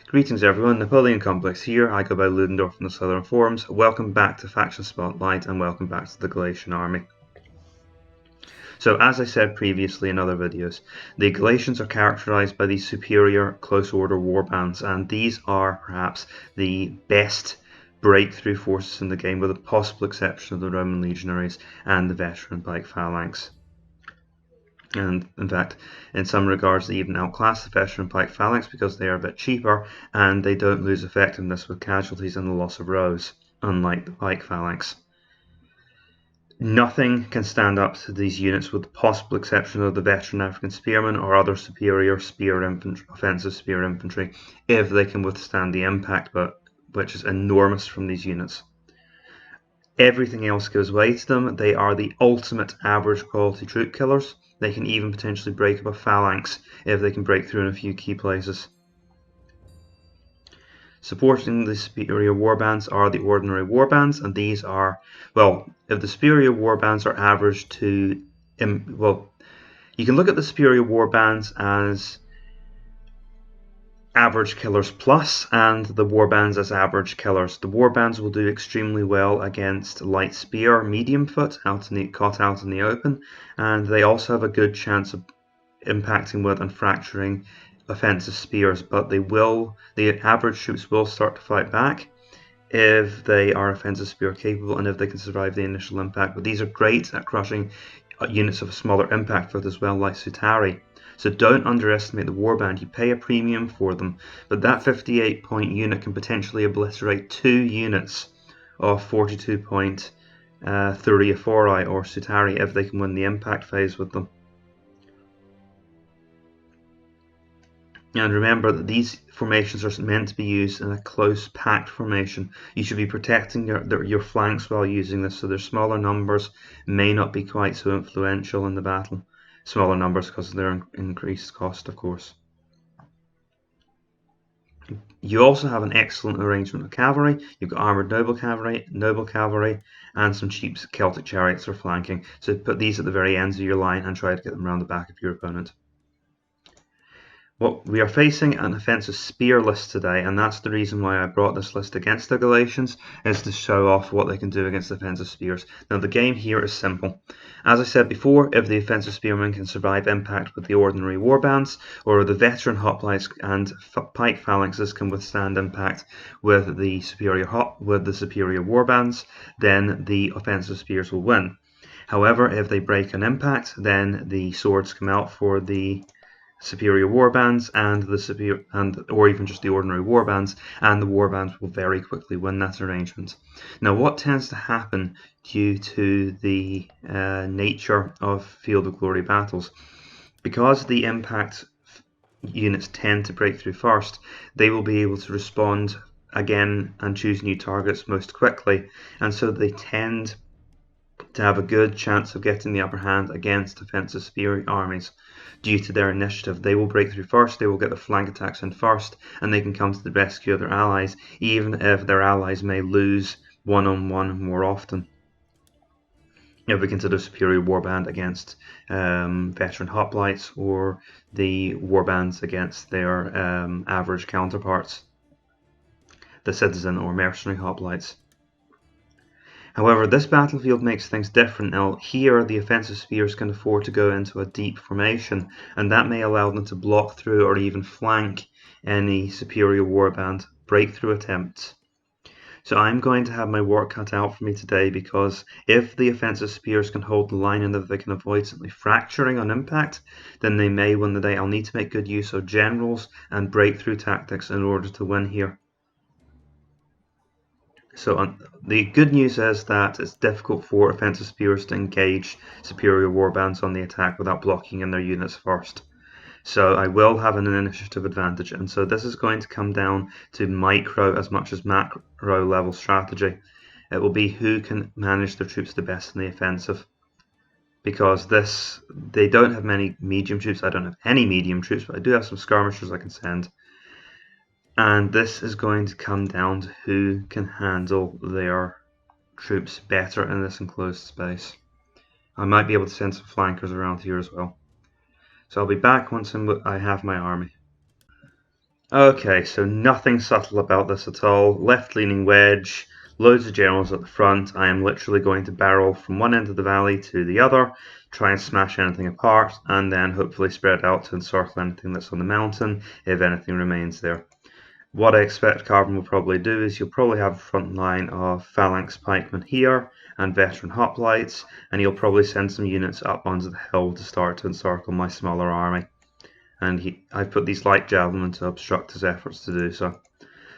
Greetings everyone, Napoleon Complex here. I go by Ludendorff in the Southern Forums. Welcome back to Faction Spotlight and welcome back to the Galatian army. So as I said previously in other videos, the Galatians are characterised by these superior close order warbands, and these are perhaps the best breakthrough forces in the game, with the possible exception of the Roman legionaries and the veteran pike phalanx. And in fact, in some regards, they even outclass the veteran pike phalanx because they are a bit cheaper and they don't lose effectiveness with casualties and the loss of rows, unlike the pike phalanx. Nothing can stand up to these units with the possible exception of the veteran African spearmen or other superior spear infantry, offensive spear infantry, if they can withstand the impact, which is enormous from these units. Everything else gives way to them. They are the ultimate average quality troop killers. They can even potentially break up a phalanx if they can break through in a few key places. Supporting the superior warbands are the ordinary warbands, and these are, well, if the superior warbands are average to, well, you can look at the superior warbands as average killers plus, and the warbands as average killers. The warbands will do extremely well against light spear, medium foot, caught out in the open, and they also have a good chance of impacting with and fracturing offensive spears, but the average troops will start to fight back if they are offensive spear capable and if they can survive the initial impact. But these are great at crushing units of a smaller impact foot as well, like Sutari. So don't underestimate the warband. You pay a premium for them, but that 58 point unit can potentially obliterate 2 units of 42 point Thurii or Sutari if they can win the impact phase with them. And remember that these formations are meant to be used in a close packed formation. You should be protecting your flanks while using this, so their smaller numbers may not be quite so influential in the battle. Smaller numbers because of their increased cost, of course. You also have an excellent arrangement of cavalry. You've got armoured noble cavalry, and some cheap Celtic chariots for flanking. So put these at the very ends of your line and try to get them around the back of your opponent. What we are facing an offensive spear list today, and that's the reason why I brought this list against the Galatians, is to show off what they can do against offensive spears. Now the game here is simple. As I said before, if the offensive spearmen can survive impact with the ordinary warbands, or the veteran hoplites and pike phalanxes can withstand impact with the superior warbands, then the offensive spears will win. However, if they break an impact, then the swords come out for the superior warbands or even just the ordinary warbands, and the warbands will very quickly win that arrangement. Now, what tends to happen due to the nature of Field of Glory battles, because the impact units tend to break through first, they will be able to respond again and choose new targets most quickly, and so they tend to have a good chance of getting the upper hand against offensive spear armies. Due to their initiative, they will break through first, they will get the flank attacks in first, and they can come to the rescue of their allies, even if their allies may lose one-on-one more often. If we consider superior warband against veteran hoplites, or the warbands against their average counterparts, the citizen or mercenary hoplites. However, this battlefield makes things different. Now, here the offensive spears can afford to go into a deep formation, and that may allow them to block through or even flank any superior warband breakthrough attempts. So I'm going to have my work cut out for me today, because if the offensive spears can hold the line and if they can avoid simply fracturing on impact, then they may win the day. I'll need to make good use of generals and breakthrough tactics in order to win here. So the good news is that it's difficult for offensive spears to engage superior warbands on the attack without blocking in their units first. So I will have an initiative advantage, and so this is going to come down to micro as much as macro level strategy. It will be who can manage their troops the best in the offensive, because they don't have many medium troops. I don't have any medium troops, but I do have some skirmishers I can send. And this is going to come down to who can handle their troops better in this enclosed space. I might be able to send some flankers around here as well. So I'll be back once I have my army. Okay, so nothing subtle about this at all. Left-leaning wedge, loads of generals at the front. I am literally going to barrel from one end of the valley to the other, try and smash anything apart, and then hopefully spread out to encircle anything that's on the mountain, if anything remains there. What I expect Karvon will probably do is you'll probably have a front line of phalanx pikemen here and veteran hoplites, and you'll probably send some units up onto the hill to start to encircle my smaller army. And I've put these light javelin to obstruct his efforts to do so.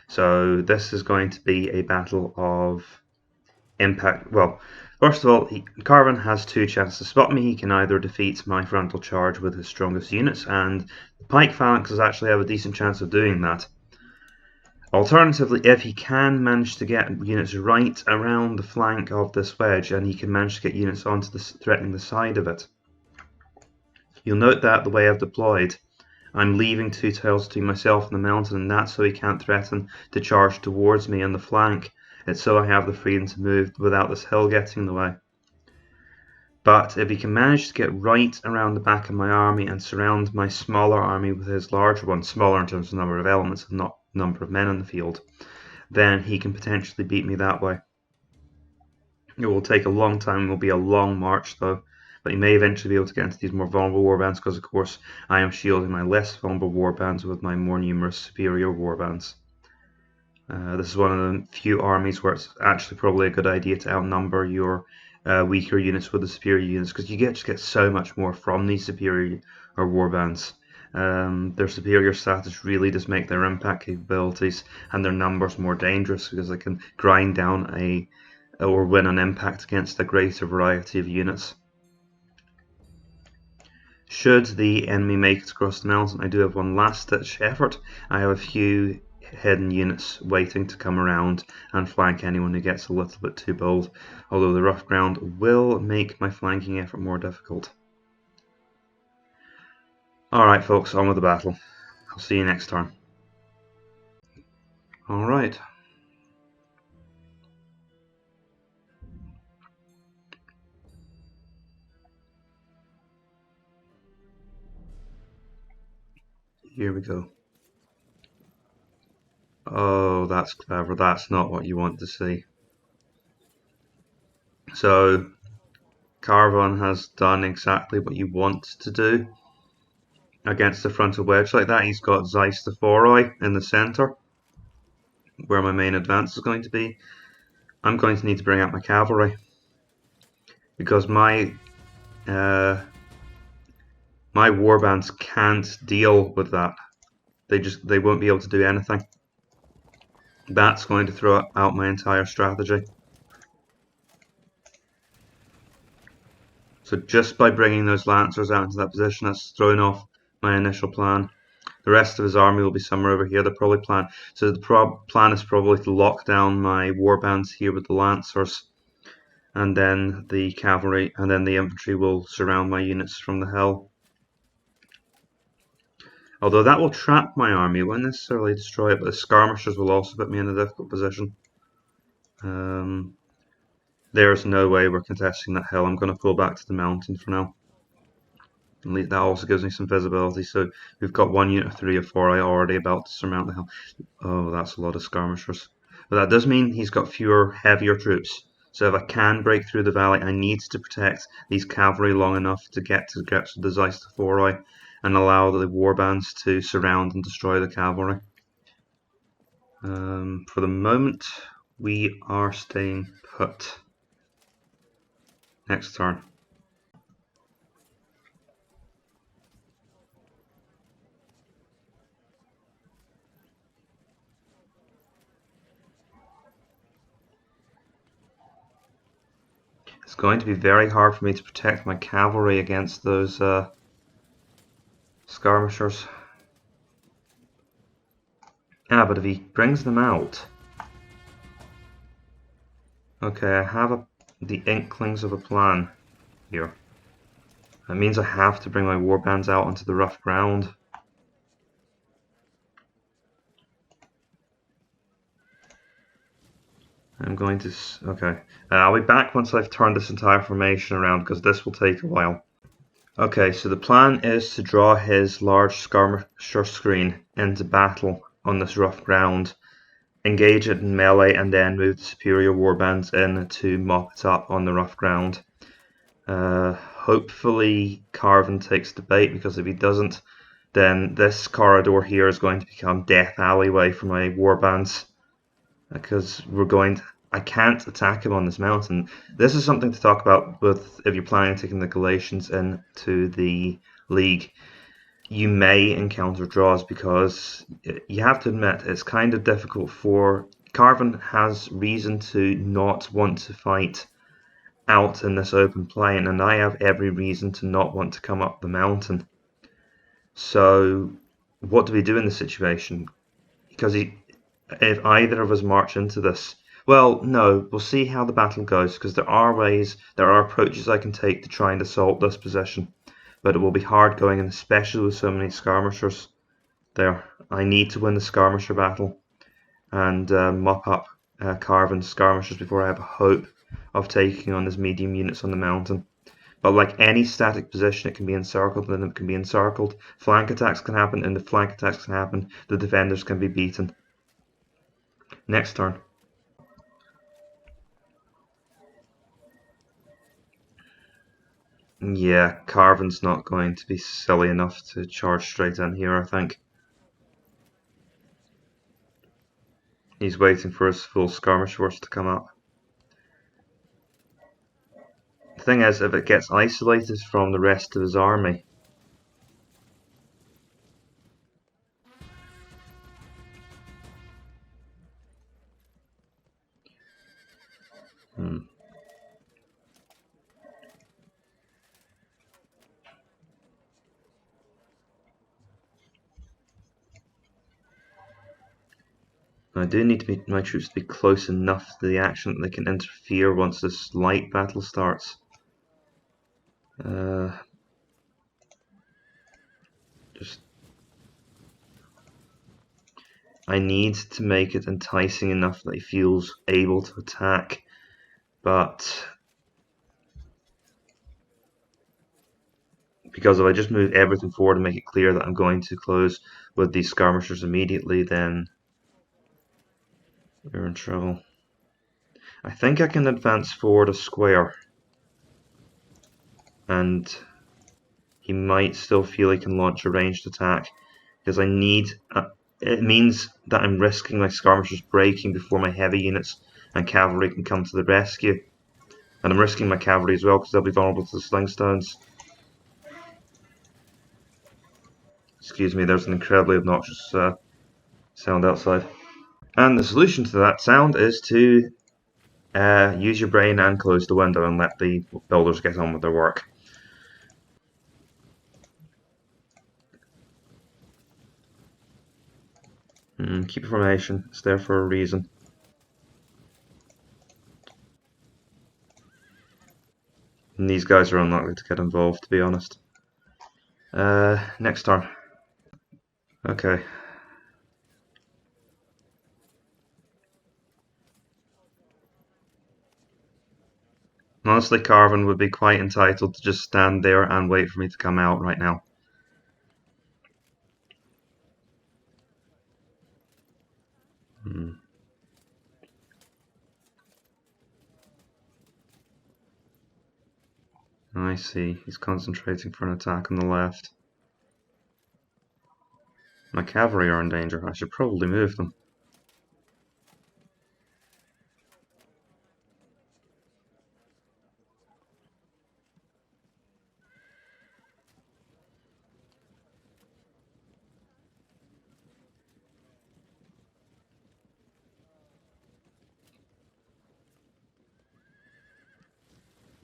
So this is going to be a battle of impact. Well, first of all, Karvon has two chances to spot me. He can either defeat my frontal charge with his strongest units, and the pike phalanxes actually have a decent chance of doing that. Alternatively, if he can manage to get units right around the flank of this wedge, and he can manage to get units onto threatening the side of it, you'll note that the way I've deployed, I'm leaving two tiles to myself in the mountain, and that's so he can't threaten to charge towards me on the flank. It's so I have the freedom to move without this hill getting in the way. But if he can manage to get right around the back of my army and surround my smaller army with his larger one, smaller in terms of number of elements and not number of men in the field, then he can potentially beat me that way. It will take a long time, it will be a long march though, but he may eventually be able to get into these more vulnerable warbands because of course I am shielding my less vulnerable warbands with my more numerous superior warbands. This is one of the few armies where it's actually probably a good idea to outnumber your weaker units with the superior units, because you just get so much more from these superior warbands. Their superior status really does make their impact capabilities and their numbers more dangerous, because they can grind down or win an impact against a greater variety of units. Should the enemy make it across the mountain, I do have one last ditch effort. I have a few hidden units waiting to come around and flank anyone who gets a little bit too bold, although the rough ground will make my flanking effort more difficult. Alright folks, on with the battle. I'll see you next turn. Alright. Here we go. Oh, that's clever. That's not what you want to see. So, Karvon has done exactly what you want to do against the frontal wedge like that. He's got Zeiss the Foroi in the centre, where my main advance is going to be. I'm going to need to bring out my cavalry, because my warbands can't deal with that. They won't be able to do anything. That's going to throw out my entire strategy. So just by bringing those lancers out into that position, that's thrown off my initial plan. The rest of his army will be somewhere over here. So the plan is probably to lock down my warbands here with the lancers, and then the cavalry, and then the infantry will surround my units from the hill. Although that will trap my army, it won't necessarily destroy it, but the skirmishers will also put me in a difficult position. There's no way we're contesting that hill. I'm going to pull back to the mountain for now. And that also gives me some visibility. So we've got 1 unit of 3 or 4 already about to surmount the hill. Oh, that's a lot of skirmishers. But that does mean he's got fewer, heavier troops. So if I can break through the valley, I need to protect these cavalry long enough to get to grips with the Zeiss the Foroi and allow the warbands to surround and destroy the cavalry. For the moment, we are staying put. Next turn. It's going to be very hard for me to protect my cavalry against those skirmishers. But if he brings them out... Okay, I have the inklings of a plan here. That means I have to bring my warbands out onto the rough ground. I'm going to... Okay. I'll be back once I've turned this entire formation around, because this will take a while. Okay, so the plan is to draw his large skirmisher screen into battle on this rough ground, engage it in melee, and then move the superior warbands in to mop it up on the rough ground. Hopefully Karvon takes the bait, because if he doesn't, then this corridor here is going to become death alleyway for my warbands, because I can't attack him on this mountain. This is something to talk about with if you're planning on taking the Galatians into the league. You may encounter draws, because you have to admit it's kind of difficult for Karvon has reason to not want to fight out in this open plain, and I have every reason to not want to come up the mountain. So what do we do in this situation? Because if either of us march into this, well, no, we'll see how the battle goes, because there are approaches I can take to try and assault this position, but it will be hard going, and especially with so many skirmishers there. I need to win the skirmisher battle and mop up Karvon's skirmishers before I have a hope of taking on his medium units on the mountain. But like any static position, it can be encircled, and it can be encircled. Flank attacks can happen, and if flank attacks can happen, the defenders can be beaten. Next turn. Yeah, Karvon's not going to be silly enough to charge straight in here, I think. He's waiting for his full skirmish force to come up. The thing is, if it gets isolated from the rest of his army, I do need my troops to be close enough to the action that they can interfere once this light battle starts. I need to make it enticing enough that he feels able to attack, but because if I just move everything forward and make it clear that I'm going to close with these skirmishers immediately, then we're in trouble. I think I can advance forward a square, and he might still feel he can launch a ranged attack, because it means that I'm risking my skirmishers breaking before my heavy units and cavalry can come to the rescue, and I'm risking my cavalry as well, because they'll be vulnerable to the slingstones. Excuse me, there's an incredibly obnoxious sound outside. And the solution to that sound is to use your brain and close the window and let the builders get on with their work. Keep formation, it's there for a reason. And these guys are unlikely to get involved, to be honest. Next turn. Okay. Honestly, Karvon would be quite entitled to just stand there and wait for me to come out right now. I see, he's concentrating for an attack on the left. My cavalry are in danger, I should probably move them.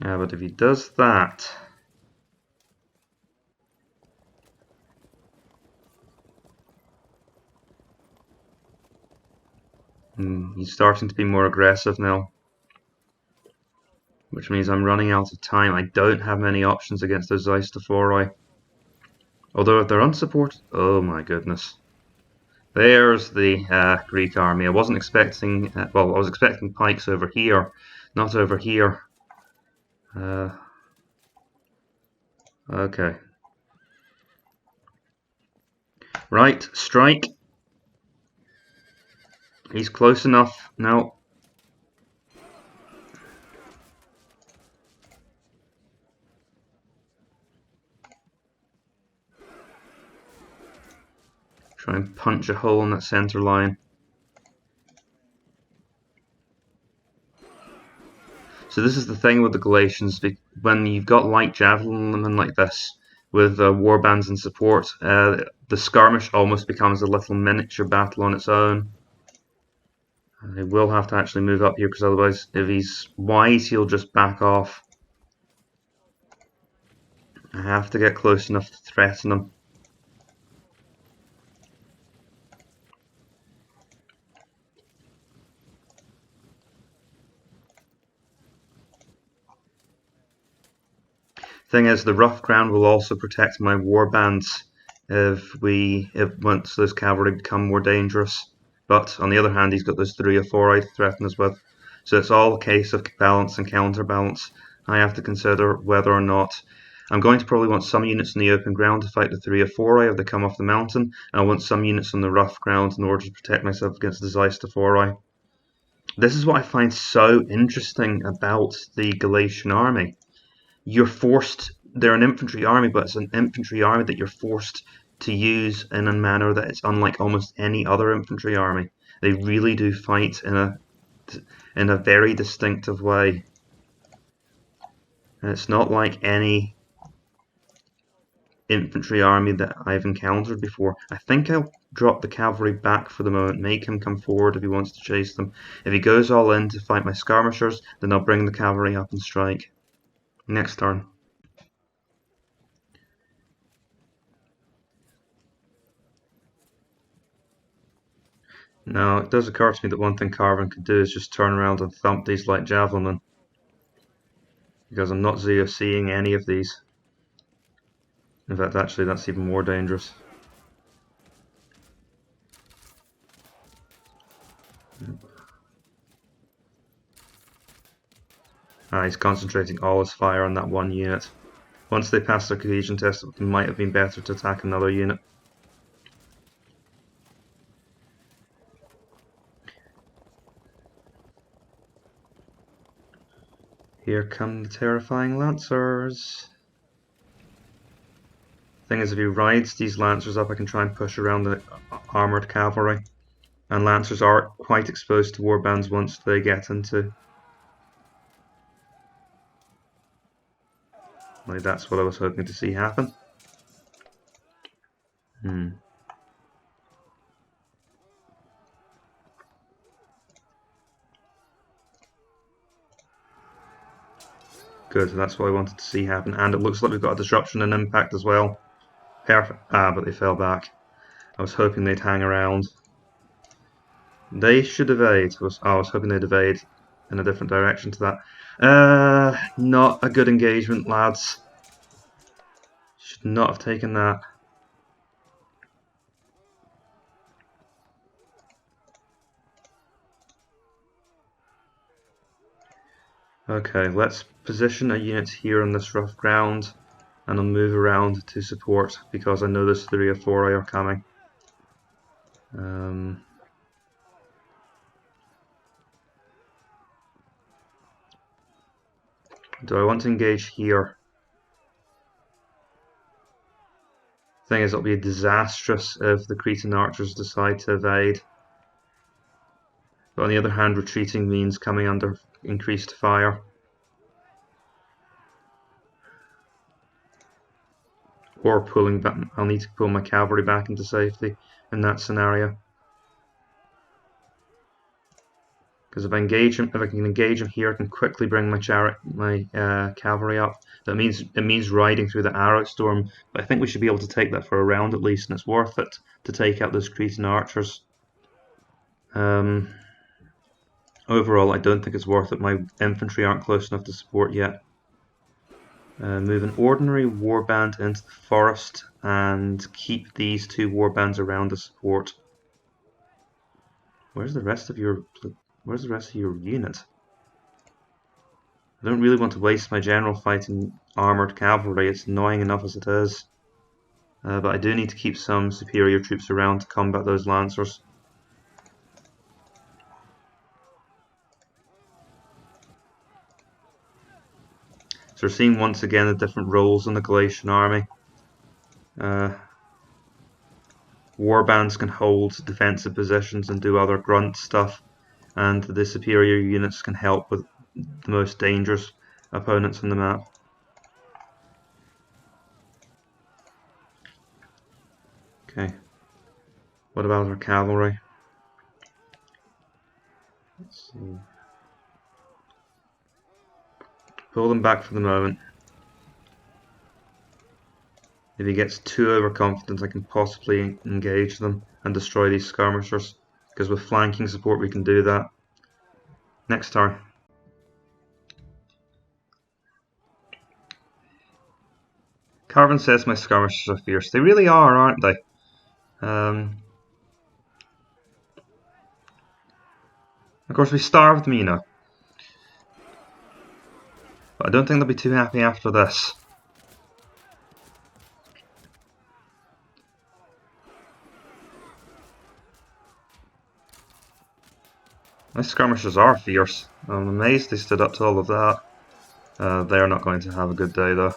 Yeah, but if he does that, he's starting to be more aggressive now, which means I'm running out of time. I don't have many options against those Eistophoroi. Although if they're unsupported, oh my goodness. There's the Greek army. I wasn't expecting, well, I was expecting pikes over here, not over here. Okay. Right, strike. He's close enough. No. Try and punch a hole in that centre line. So this is the thing with the Galatians, when you've got light javelin like this, with warbands and support, the skirmish almost becomes a little miniature battle on its own. I will have to actually move up here, because otherwise, if he's wise, he'll just back off. I have to get close enough to threaten him. Thing is, the rough ground will also protect my warbands once those cavalry become more dangerous. But on the other hand, he's got those 3 or 4 to threaten us with. So it's all a case of balance and counterbalance. I have to consider whether or not I'm going to probably want some units in the open ground to fight the 3 or 4 if they come off the mountain, and I want some units on the rough ground in order to protect myself against the Zeist to 4. This is what I find so interesting about the Galatian army. They're an infantry army, but it's an infantry army that you're forced to use in a manner that is unlike almost any other infantry army. They really do fight in a very distinctive way. And it's not like any infantry army that I've encountered before. I think I'll drop the cavalry back for the moment, make him come forward if he wants to chase them. If he goes all in to fight my skirmishers, then I'll bring the cavalry up and strike. Next turn. Now, it does occur to me that one thing Karvon could do is just turn around and thump these light javelin, because I'm not seeing any of these. In fact, actually, that's even more dangerous. He's concentrating all his fire on that one unit. Once they pass their cohesion test, it might have been better to attack another unit. Here come the terrifying lancers. Thing is, if he rides these lancers up, I can try and push around the armoured cavalry. And lancers are quite exposed to warbands once they get into. Like, that's what I was hoping to see happen. Good, that's what I wanted to see happen. And it looks like we've got a disruption and impact as well. Perfect. But they fell back. I was hoping they'd hang around. They should evade. I was hoping they'd evade in a different direction to that. Not a good engagement, lads. Should not have taken that. Okay, let's position a unit here on this rough ground, and I'll move around to support, because I know there's 3 or 4 are coming. Do I want to engage here? Thing is, it'll be disastrous if the Cretan archers decide to evade. But on the other hand, retreating means coming under increased fire. Or pulling back. I'll need to pull my cavalry back into safety in that scenario. Because if I can engage him here, I can quickly bring my cavalry up. That means it means riding through the arrow storm. But I think we should be able to take that for a round at least, and it's worth it to take out those Cretan archers. Overall, I don't think it's worth it. My infantry aren't close enough to support yet. Move an ordinary warband into the forest and keep these 2 warbands around to support. Where's the rest of your unit? I don't really want to waste my general fighting armoured cavalry. It's annoying enough as it is. But I do need to keep some superior troops around to combat those lancers. So we're seeing once again the different roles in the Galatian army. Warbands can hold defensive positions and do other grunt stuff, and the superior units can help with the most dangerous opponents on the map. Okay, what about our cavalry? Let's see. Pull them back for the moment. If he gets too overconfident, I can possibly engage them and destroy these skirmishers, because with flanking support we can do that. Next turn. Karvon says my skirmishers are fierce. They really are, aren't they? Of course we starved them, you know. But I don't think they'll be too happy after this. My skirmishers are fierce. I'm amazed they stood up to all of that. They're not going to have a good day though.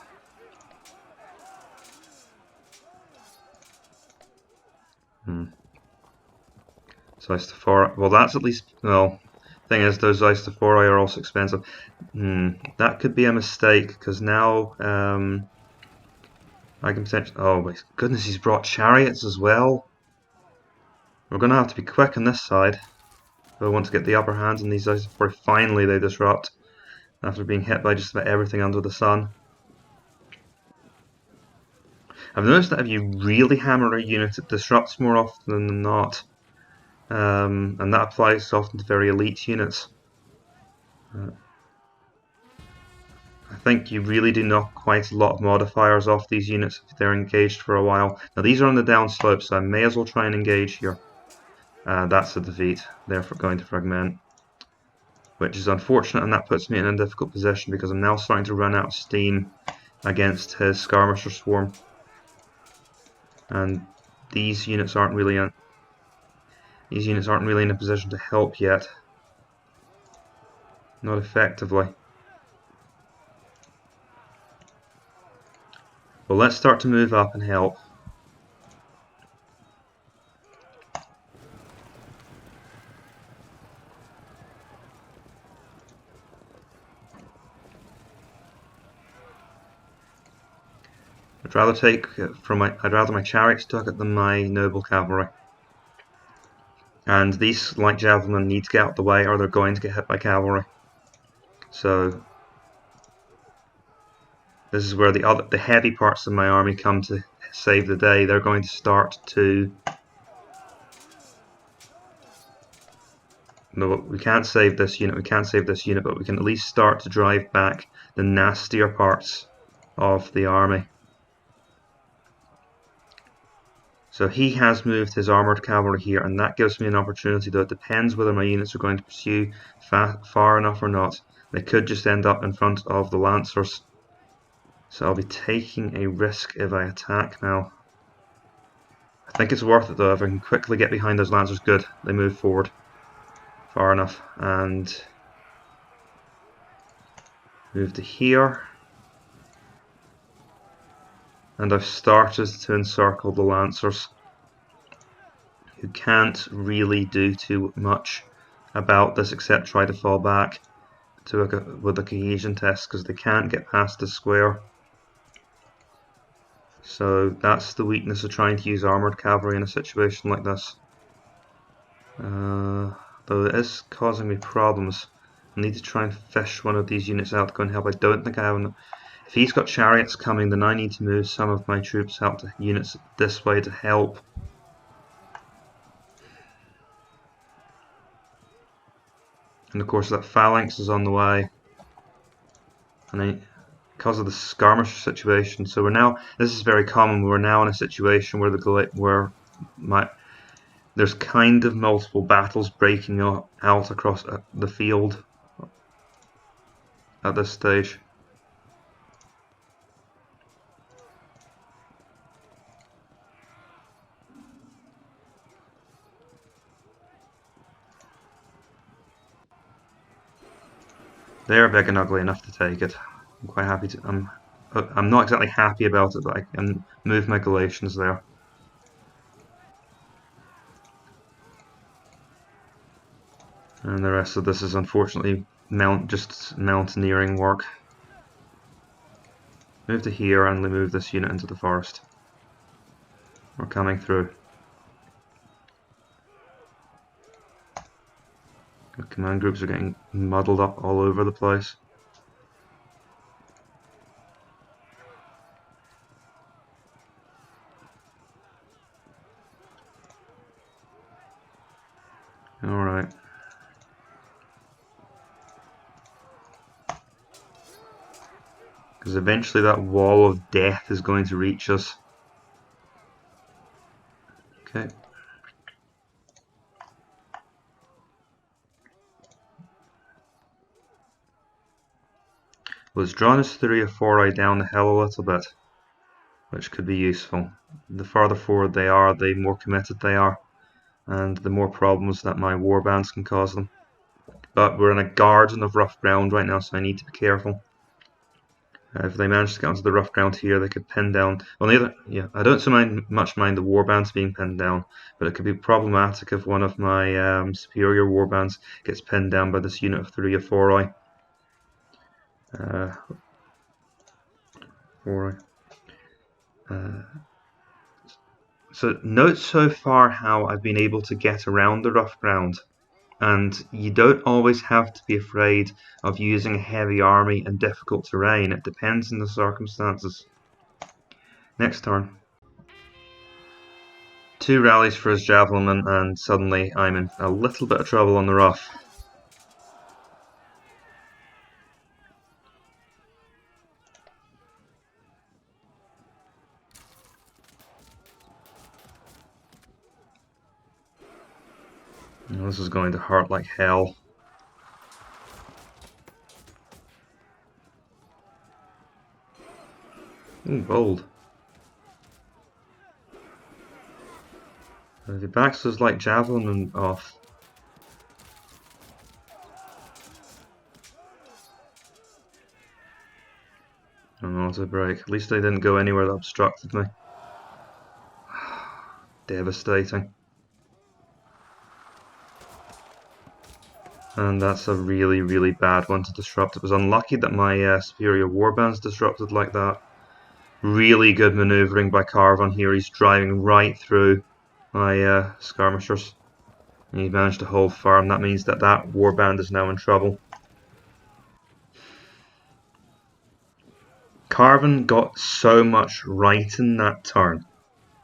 So Istophora, well that's at least, well, thing is those Istophori are also expensive. That could be a mistake, because now I can potentially, oh my goodness, he's brought chariots as well. We're going to have to be quick on this side. I want to get the upper hand on these guys before finally they disrupt, after being hit by just about everything under the sun. I've noticed that if you really hammer a unit, it disrupts more often than not, and that applies often to very elite units. I think you really do knock quite a lot of modifiers off these units if they're engaged for a while. Now these are on the downslope, so I may as well try and engage here. That's a defeat. They're going to fragment, which is unfortunate, and that puts me in a difficult position because I'm now starting to run out of steam against his skirmisher swarm, and these units aren't really in a position to help yet. Not effectively. Well, let's start to move up and help. I'd rather my chariots took it than my noble cavalry. And these light javelin need to get out of the way, or they're going to get hit by cavalry. So this is where the heavy parts of my army come to save the day. They're going to start to. No, we can't save this unit. We can't save this unit, but we can at least start to drive back the nastier parts of the army. So he has moved his armoured cavalry here, and that gives me an opportunity, though it depends whether my units are going to pursue far enough or not. They could just end up in front of the lancers. So I'll be taking a risk if I attack now. I think it's worth it though. If I can quickly get behind those lancers, good. They move forward far enough, and move to here. And I've started to encircle the lancers, who can't really do too much about this except try to fall back to with a cohesion test, because they can't get past the square. So that's the weakness of trying to use armoured cavalry in a situation like this. Though it is causing me problems. I need to try and fish one of these units out to go and help. I don't think I have enough. If he's got chariots coming, then I need to move some of my troops out to units this way to help. And of course that phalanx is on the way. And because of the skirmisher situation, so we're now, this is very common, we're now in a situation where there's kind of multiple battles breaking out across the field at this stage. They're big and ugly enough to take it. I'm quite happy to. I'm not exactly happy about it, but I can move my Galatians there. And the rest of this is unfortunately just mountaineering work. Move to here and move this unit into the forest. We're coming through. The command groups are getting muddled up all over the place. Alright. Because eventually that wall of death is going to reach us. Okay. Well, it's drawn us 3 or 4 down the hill a little bit, which could be useful. The farther forward they are, the more committed they are, and the more problems that my warbands can cause them. But we're in a garden of rough ground right now, so I need to be careful. If they manage to get onto the rough ground here, they could pin down. On the other, yeah, I don't so much mind the warbands being pinned down, but it could be problematic if one of my superior warbands gets pinned down by this unit of 3 or 4. So note so far how I've been able to get around the rough ground. And you don't always have to be afraid of using a heavy army in difficult terrain. It depends on the circumstances. Next turn. 2 rallies for his javelin, and suddenly I'm in a little bit of trouble on the rough. This is going to hurt like hell. Ooh, bold. The backs is like javelin and off. And auto break. At least they didn't go anywhere that obstructed me. Devastating. And that's a really, really bad one to disrupt. It was unlucky that my superior warbands disrupted like that. Really good maneuvering by Karvon here. He's driving right through my skirmishers. And he managed to hold firm. That means that that warband is now in trouble. Karvon got so much right in that turn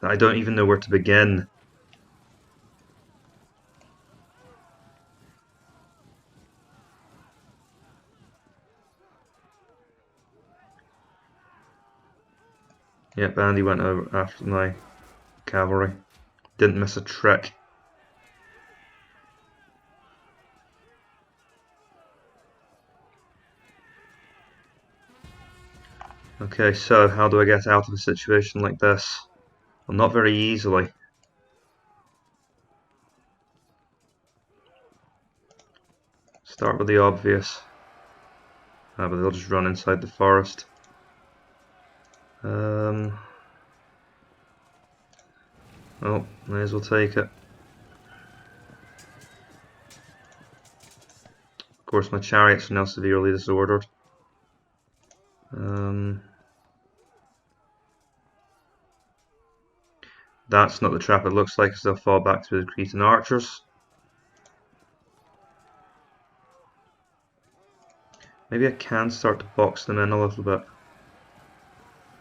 that I don't even know where to begin. Yep, Andy went over after my cavalry. Didn't miss a trick. Okay, so how do I get out of a situation like this? Well, not very easily. Start with the obvious. But they'll just run inside the forest. Oh, may as well take it. Of course, my chariots are now severely disordered. That's not the trap it looks like, because they'll fall back to the Cretan archers. Maybe I can start to box them in a little bit.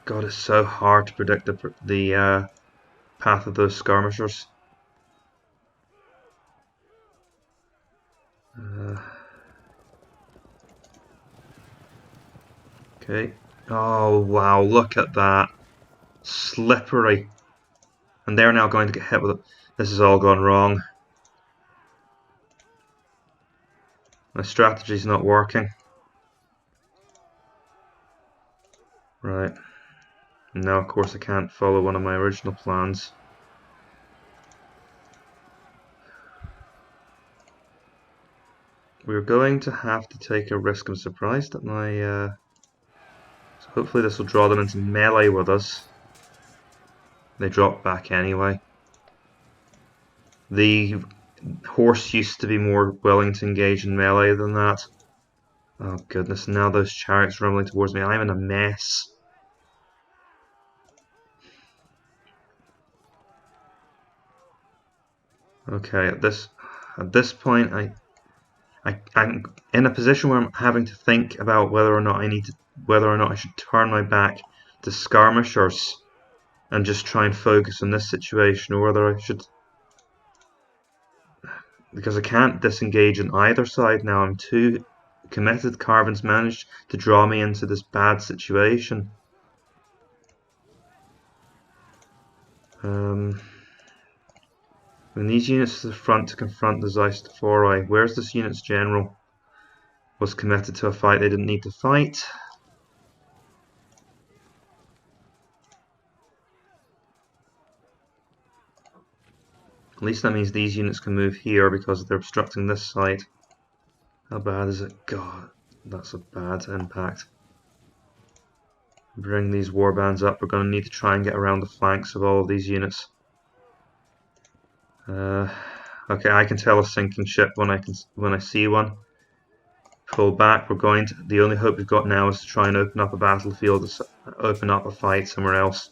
God, it's so hard to predict the path of those skirmishers. Okay. Oh, wow, look at that. Slippery. And they're now going to get hit with it. This has all gone wrong. My strategy's not working. Right. And now, of course, I can't follow one of my original plans. We're going to have to take a risk. I'm surprised that my Hopefully this will draw them into melee with us. They drop back anyway. The horse used to be more willing to engage in melee than that. Oh goodness, now those chariots rumbling towards me. I'm in a mess. Okay, at this point I'm in a position where I'm having to think about whether or not I should turn my back to skirmishers and just try and focus on this situation, or whether I should, because I can't disengage on either side now. I'm too committed. Karvon's managed to draw me into this bad situation. When these units to the front to confront the Zeistafori. Where's this unit's general? Was committed to a fight they didn't need to fight. At least that means these units can move here because they're obstructing this side. How bad is it? God, that's a bad impact. Bring these warbands up. We're going to need to try and get around the flanks of all of these units. Okay, I can tell a sinking ship when I see one. Pull back. The only hope we've got now is to try and open up a battlefield, open up a fight somewhere else.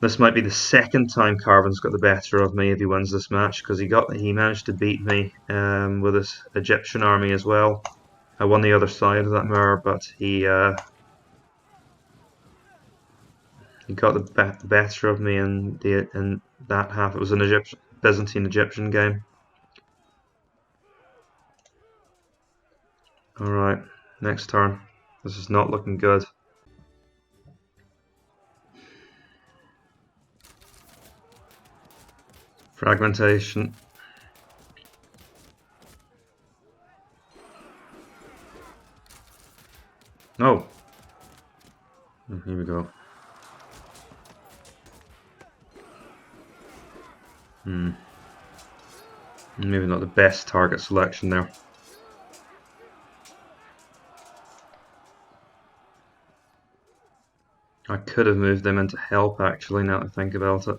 This might be the second time Karvon's got the better of me if he wins this match, because he managed to beat me with his Egyptian army as well. I won the other side of that mirror, but he got the better of me in that half. It was an Byzantine-Egyptian game. Alright, next turn. This is not looking good. Fragmentation. Oh! Here we go. Maybe not the best target selection there. I could have moved them into help actually, now that I think about it.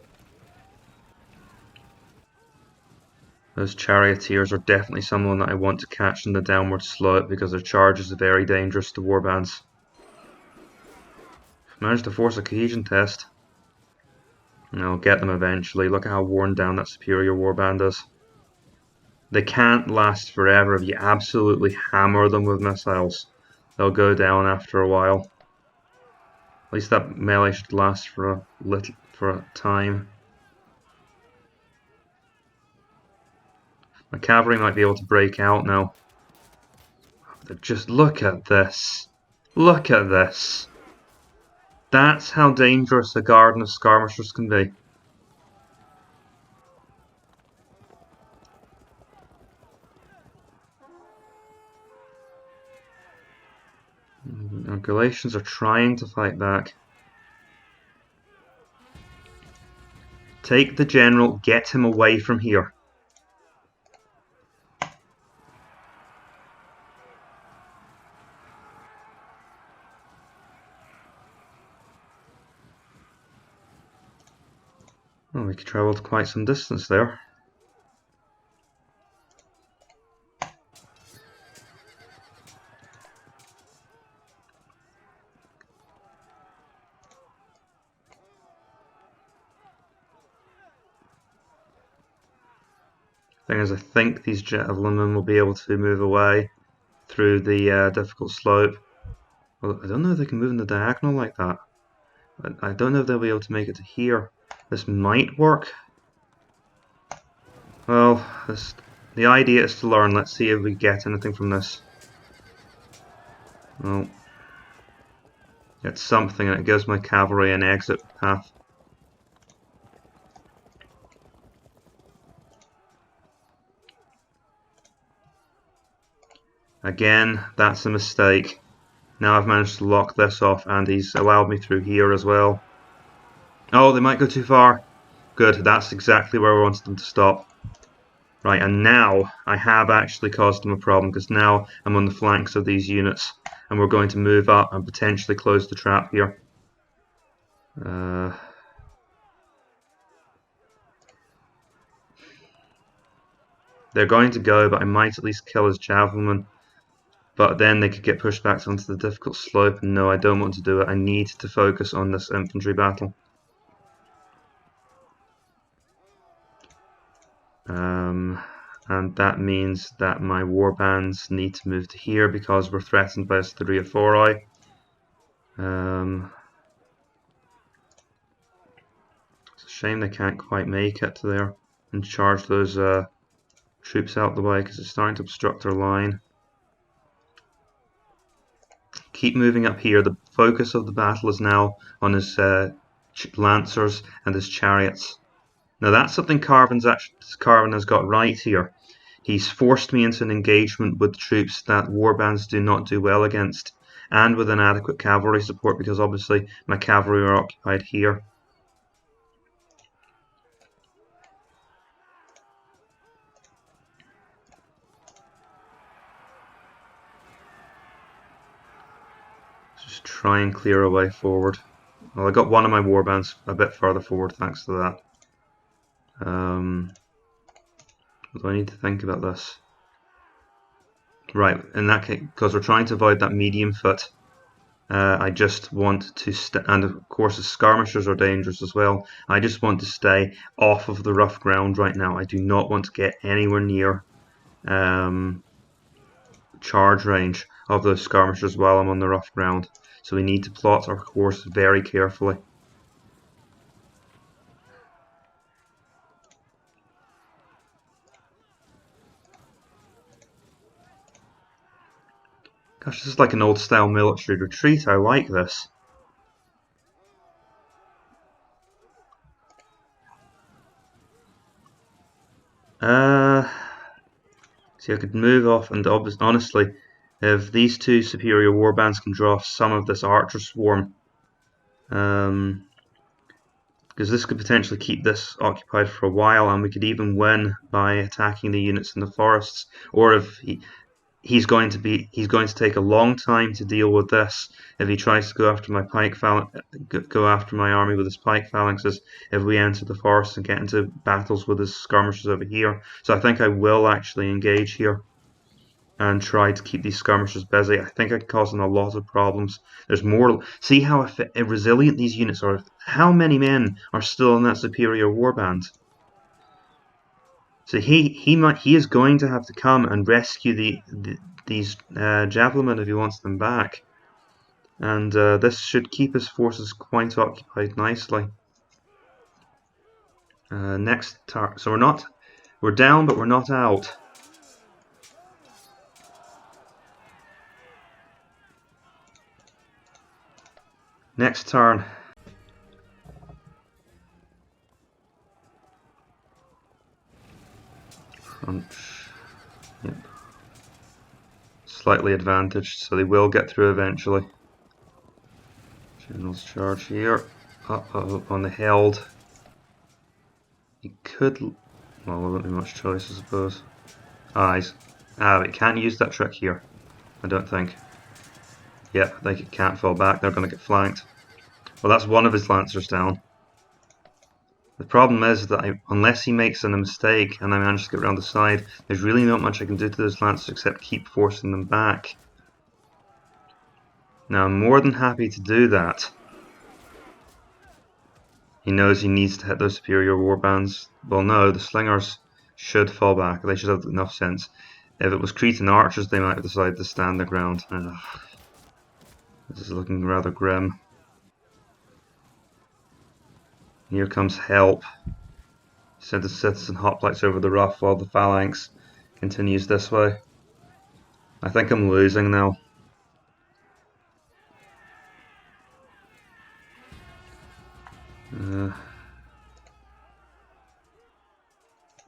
Those charioteers are definitely someone that I want to catch in the downward slope because their charges are very dangerous to warbands. Managed to force a cohesion test. And I'll get them eventually. Look at how worn down that superior warband is. They can't last forever if you absolutely hammer them with missiles. They'll go down after a while. At least that melee should last for a time. My cavalry might be able to break out now. Just look at this. Look at this. That's how dangerous a garden of skirmishers can be. Our Galatians are trying to fight back. Take the general, get him away from here. Oh, we travelled quite some distance there. Thing is, I think these javelinmen will be able to move away through the difficult slope. Well, I don't know if they can move in the diagonal like that. I don't know if they'll be able to make it to here. This might work. Well, the idea is to learn. Let's see if we get anything from this. Well, it's something, and it gives my cavalry an exit path. Again, that's a mistake. Now I've managed to lock this off, and he's allowed me through here as well. Oh, they might go too far. Good, that's exactly where we wanted them to stop. Right, and now I have actually caused them a problem, because now I'm on the flanks of these units, and we're going to move up and potentially close the trap here. They're going to go, but I might at least kill his javelin. But then they could get pushed back onto the difficult slope, and no, I don't want to do it. I need to focus on this infantry battle. And that means that my warbands need to move to here because we're threatened by a 3 or 4 It's a shame they can't quite make it to there and charge those troops out the way, because it's starting to obstruct our line. Keep moving up here. The focus of the battle is now on his lancers and his chariots. Now that's something Karvon has got right here. He's forced me into an engagement with troops that warbands do not do well against, and with inadequate cavalry support, because obviously my cavalry are occupied here. Just try and clear a way forward. Well, I got one of my warbands a bit further forward thanks to that. What do I need to think about this? Right, in that case, because we're trying to avoid that medium foot, I just want to and of course the skirmishers are dangerous as well. I just want to stay off of the rough ground right now. I do not want to get anywhere near charge range of those skirmishers while I'm on the rough ground. So we need to plot our course very carefully. Gosh, this is like an old style military retreat. I like this. See, I could move off, and honestly, if these two superior warbands can draw off some of this archer swarm, because this could potentially keep this occupied for a while, and we could even win by attacking the units in the forests. Or if he's going to take a long time to deal with this if he tries to go after my army with his pike phalanxes if we enter the forest and get into battles with his skirmishers over here. So I think I will actually engage here and try to keep these skirmishers busy. I think I can cause them a lot of problems. There's more. See how resilient these units are. How many men are still in that superior warband? So he is going to have to come and rescue these javelin if he wants them back, and this should keep his forces quite occupied nicely. Next turn, so we're down, but we're not out. Next turn. Yep. Slightly advantaged, so they will get through eventually. General's charge here. Up on the held. You could. Well, there won't be much choice, I suppose. But you can't use that trick here. I don't think. Yep, they can't fall back. They're going to get flanked. Well, that's one of his lancers down. The problem is that unless he makes a mistake and I manage to get around the side, there's really not much I can do to those lancers except keep forcing them back. Now, I'm more than happy to do that. He knows he needs to hit those superior warbands. Well, no, the slingers should fall back. They should have enough sense. If it was Cretan archers, they might have decided to stand their ground. This is looking rather grim. Here comes help. Send the citizen hoplites over the rough while the phalanx continues this way. I think I'm losing now.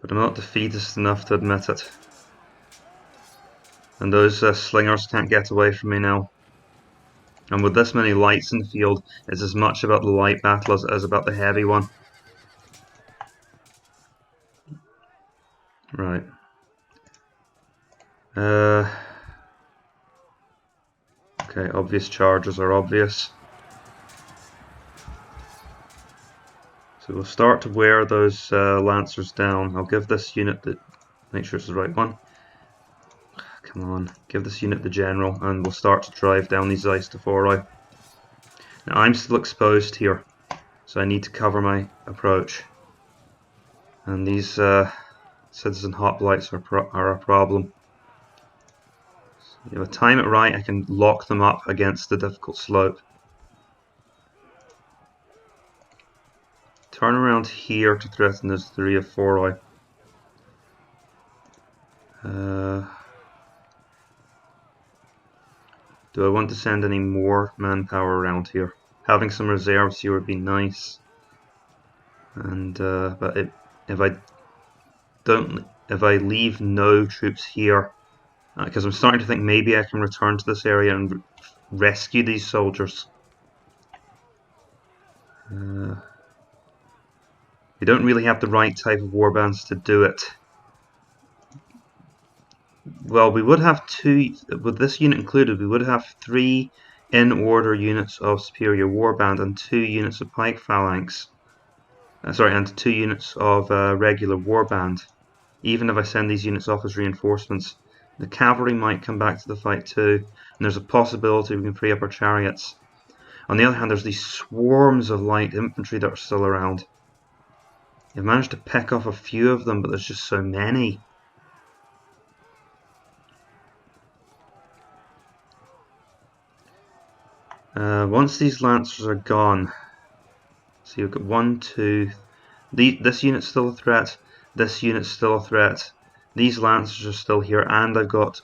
But I'm not defeatist enough to admit it. And those slingers can't get away from me now. And with this many lights in the field, it's as much about the light battle as it is about the heavy one. Right. Okay, obvious charges are obvious. So we'll start to wear those lancers down. I'll give this unit the... make sure it's the right one. Come on, give this unit the general, and we'll start to drive down these ice to Foroi. Now I'm still exposed here, so I need to cover my approach. And these citizen hoplites are a problem. So if I time it right, I can lock them up against the difficult slope. Turn around here to threaten those 3 of Foroi. Do I want to send any more manpower around here? Having some reserves here would be nice. And but if I leave no troops here, because I'm starting to think maybe I can return to this area and rescue these soldiers. We don't really have the right type of warbands to do it. Well, we would have 2, with this unit included, we would have 3 in-order units of superior warband and 2 units of pike phalanx. And 2 units of regular warband. Even if I send these units off as reinforcements, the cavalry might come back to the fight too, and there's a possibility we can free up our chariots. On the other hand, there's these swarms of light infantry that are still around. I've managed to pick off a few of them, but there's just so many. Once these lancers are gone, so you've got 1, 2, this unit's still a threat, this unit's still a threat, these lancers are still here, and I've got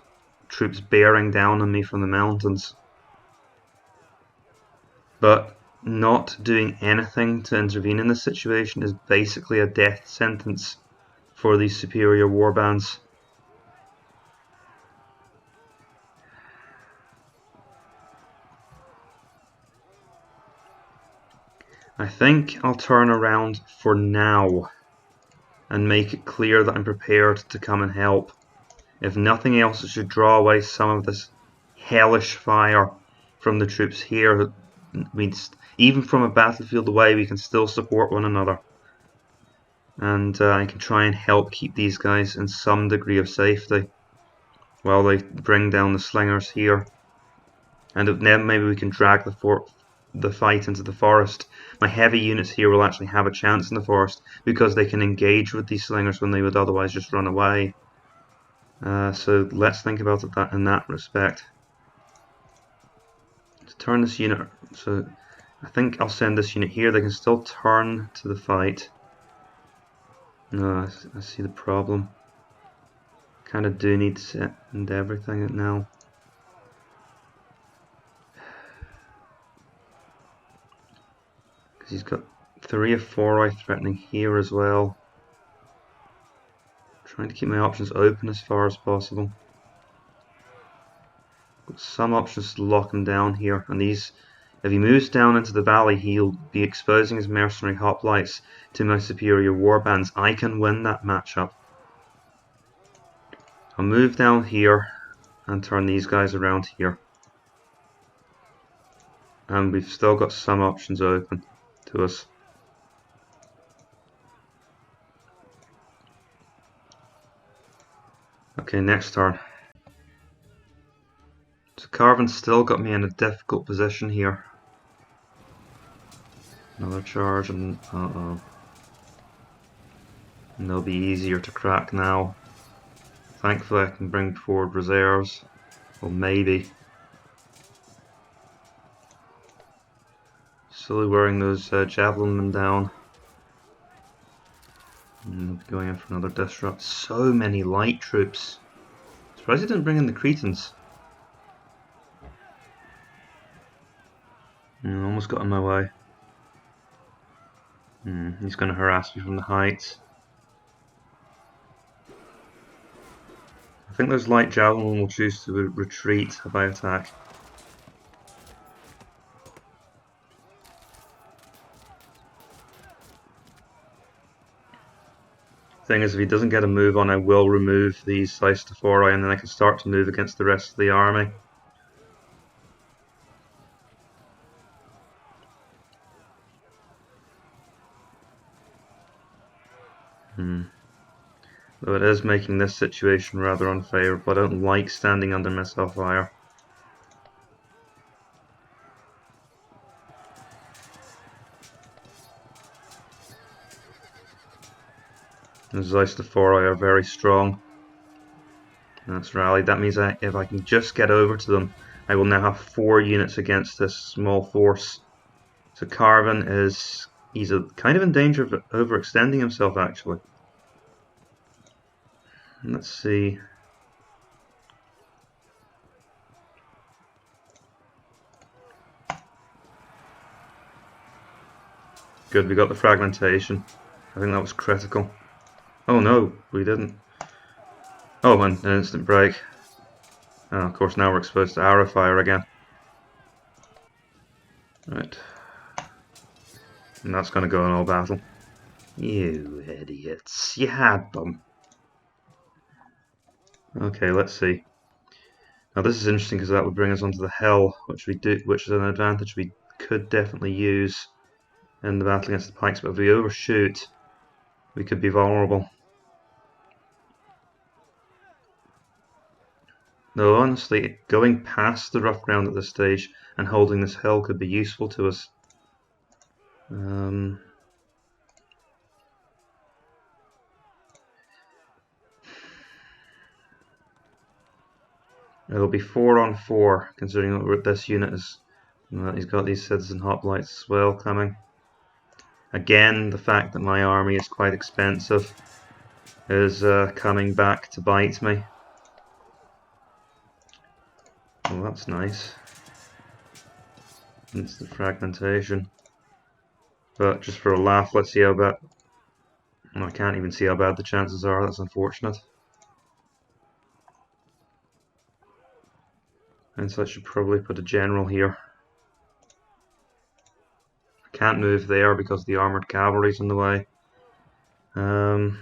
troops bearing down on me from the mountains. But not doing anything to intervene in this situation is basically a death sentence for these superior warbands. I think I'll turn around for now and make it clear that I'm prepared to come and help. If nothing else, it should draw away some of this hellish fire from the troops here. Even from a battlefield away, we can still support one another. And I can try and help keep these guys in some degree of safety while they bring down the slingers here. And then maybe we can drag the fight into the forest. My heavy units here will actually have a chance in the forest because they can engage with these slingers when they would otherwise just run away. So let's think about it in that respect. To turn this unit, so I think I'll send this unit here. They can still turn to the fight. No, I see the problem. Kind of do need to send everything now. Because he's got 3 of 4 threatening here as well. Trying to keep my options open as far as possible. Got some options to lock him down here, and these, if he moves down into the valley, he'll be exposing his mercenary hoplites to my superior warbands. I can win that matchup. I'll move down here and turn these guys around here. And we've still got some options open to us. Okay, next turn. So Karvon's still got me in a difficult position here. Another charge and and they'll be easier to crack now. Thankfully I can bring forward reserves. Well, maybe. Slowly wearing those javelin men down. And going in for another disrupt. So many light troops. Surprised he didn't bring in the Cretans. Almost got in my way. He's going to harass me from the heights. I think those light javelin will choose to retreat if I attack. Thing is, if he doesn't get a move on, I will remove these Cystophori, and then I can start to move against the rest of the army. Though it is making this situation rather unfavourable. I don't like standing under missile fire. The Cystophori are very strong. That's rallied. That means if I can just get over to them, I will now have 4 units against this small force. So Karvon he's kind of in danger of overextending himself, actually. Let's see. Good, we got the fragmentation. I think that was critical. Oh no, we didn't. Oh, and an instant break. Oh, of course, now we're exposed to arrow fire again. Right. And that's going to go in all battle. You idiots. You had them. Okay, let's see. Now this is interesting because that would bring us onto the hell, which is an advantage we could definitely use in the battle against the pikes, but if we overshoot, we could be vulnerable. Though honestly, going past the rough ground at this stage and holding this hill could be useful to us. It'll be 4 on 4, considering what this unit is. He's got these citizen hoplites as well coming. Again, the fact that my army is quite expensive is coming back to bite me. Well, that's nice. Instant fragmentation. But just for a laugh, let's see how bad... I can't even see how bad the chances are, that's unfortunate. And so I should probably put a general here. I can't move there because the armoured cavalry's in the way. Don't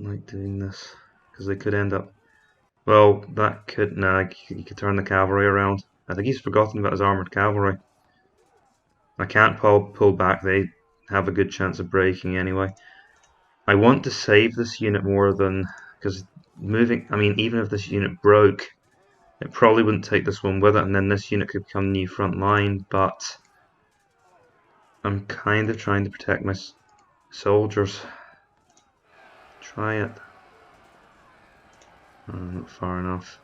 like doing this because they could end up... Well, that could... Nah, he could turn the cavalry around. I think he's forgotten about his armoured cavalry. I can't pull back, they have a good chance of breaking anyway. I want to save this unit more than... because moving... I mean, even if this unit broke, it probably wouldn't take this one with it, and then this unit could become new front line, but I'm kind of trying to protect my soldiers. Try it. Oh, not far enough.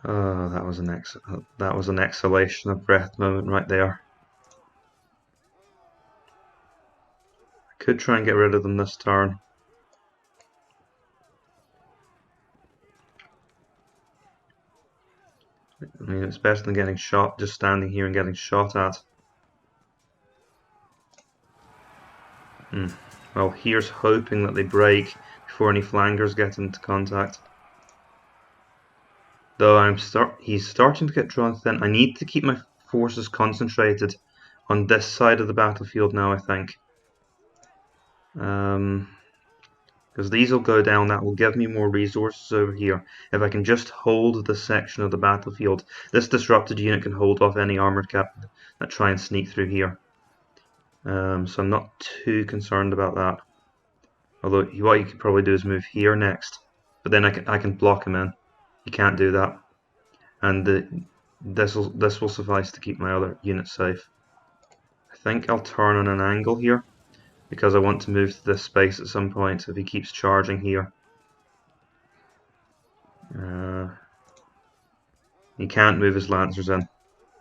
Oh, that was an exhalation of breath moment right there. I could try and get rid of them this turn. I mean, it's better than getting shot, just standing here and getting shot at. Well, here's hoping that they break before any flankers get into contact. Though he's starting to get drawn thin. I need to keep my forces concentrated on this side of the battlefield now, I think. Because these will go down, that will give me more resources over here. If I can just hold this section of the battlefield, this disrupted unit can hold off any armoured cap that try and sneak through here. So I'm not too concerned about that. Although what you could probably do is move here next, but then I can block him in. You can't do that, and this will suffice to keep my other units safe. I think I'll turn on an angle here because I want to move to this space at some point if he keeps charging here. He can't move his lancers in,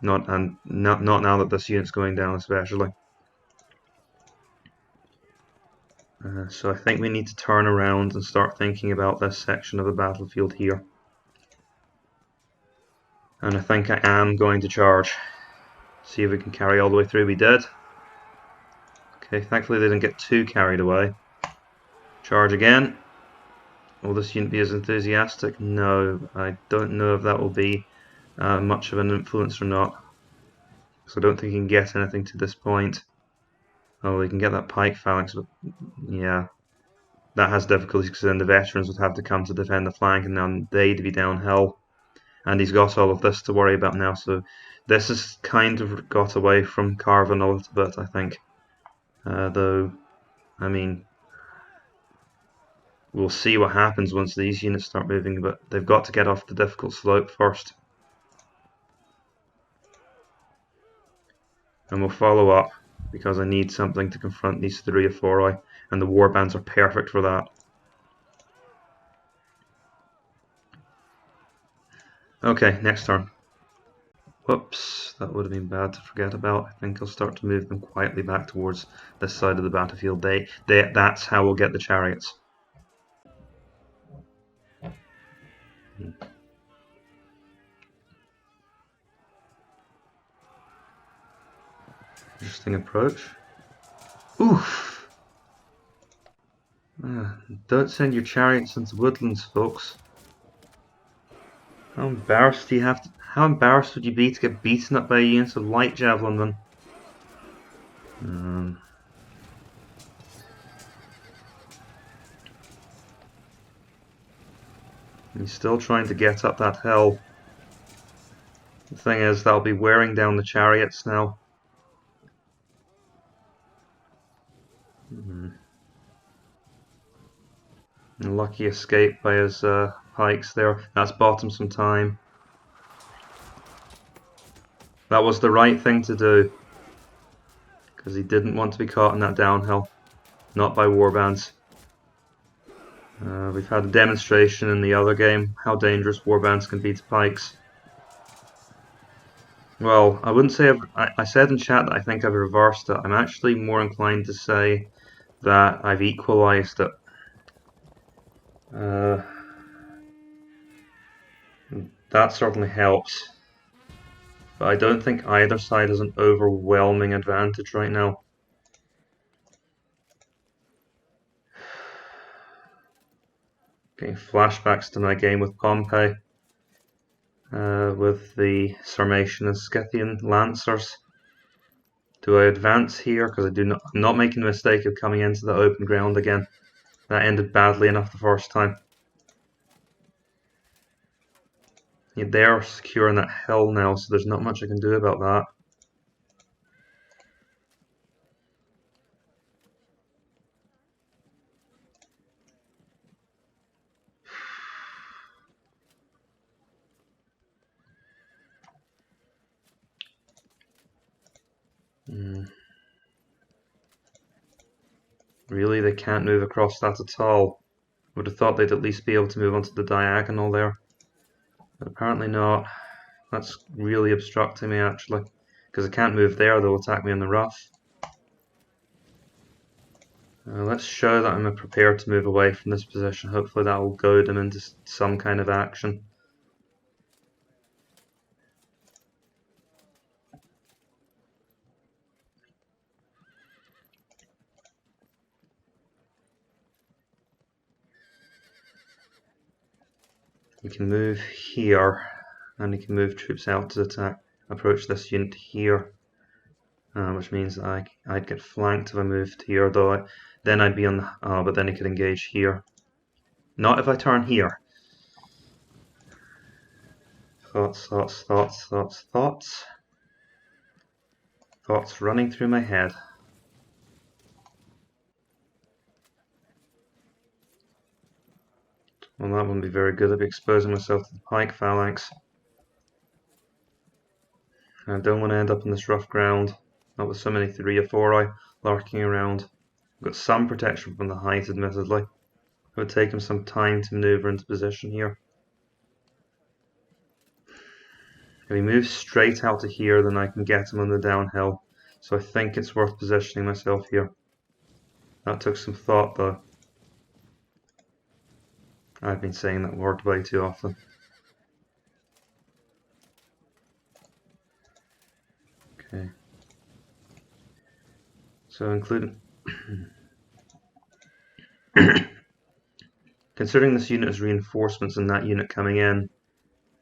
not now that this unit's going down especially. So I think we need to turn around and start thinking about this section of the battlefield here. And I think I am going to charge. See if we can carry all the way through. We did. Okay, thankfully they didn't get too carried away. Charge again. Will this unit be as enthusiastic? No, I don't know if that will be much of an influence or not. So I don't think he can get anything to this point. Oh, he can get that pike phalanx, but yeah. That has difficulties because then the veterans would have to come to defend the flank and then they'd be downhill. And he's got all of this to worry about now, so this has kind of got away from Karvon a little bit, I think. Though, I mean, we'll see what happens once these units start moving, but they've got to get off the difficult slope first. And we'll follow up, because I need something to confront these 3 or 4 and the warbands are perfect for that. Okay, next turn. Whoops, that would have been bad to forget about. I think I'll start to move them quietly back towards this side of the battlefield. That's how we'll get the chariots. Interesting approach. Oof! Don't send your chariots into woodlands, folks. How embarrassed would you be to get beaten up by units of light javelin then? He's still trying to get up that hill. The thing is, that'll be wearing down the chariots now. Lucky escape by his pikes there. That's bought him some time. That was the right thing to do, because he didn't want to be caught in that downhill. Not by warbands. We've had a demonstration in the other game how dangerous warbands can be to pikes. Well, I wouldn't say I said in chat that I think I've reversed it. I'm actually more inclined to say that I've equalized it. That certainly helps. But I don't think either side has an overwhelming advantage right now. Getting flashbacks to my game with Pompey. With the Sarmatian and Scythian Lancers. Do I advance here? Because I'm not making the mistake of coming into the open ground again. That ended badly enough the first time. Yeah, they're secure on that hill now, so there's not much I can do about that. Really, they can't move across that at all. Would have thought they'd at least be able to move onto the diagonal there. But apparently not. That's really obstructing me actually. Because I can't move there, they'll attack me in the rough. Let's show that I'm prepared to move away from this position. Hopefully that will goad them into some kind of action. You can move here, and you can move troops out to approach this unit here, which means that I'd get flanked if I moved here, though then I'd be on the, but then he could engage here. Not if I turn here. Thoughts running through my head. Well, that wouldn't be very good. I'd be exposing myself to the pike phalanx. I don't want to end up in this rough ground, not with so many 3 or 4 lurking around. I've got some protection from the height, admittedly. It would take him some time to maneuver into position here. If he moves straight out to here, then I can get him on the downhill. So I think it's worth positioning myself here. That took some thought, though. I've been saying that word way too often. Okay. So including Considering this unit is reinforcements and that unit coming in,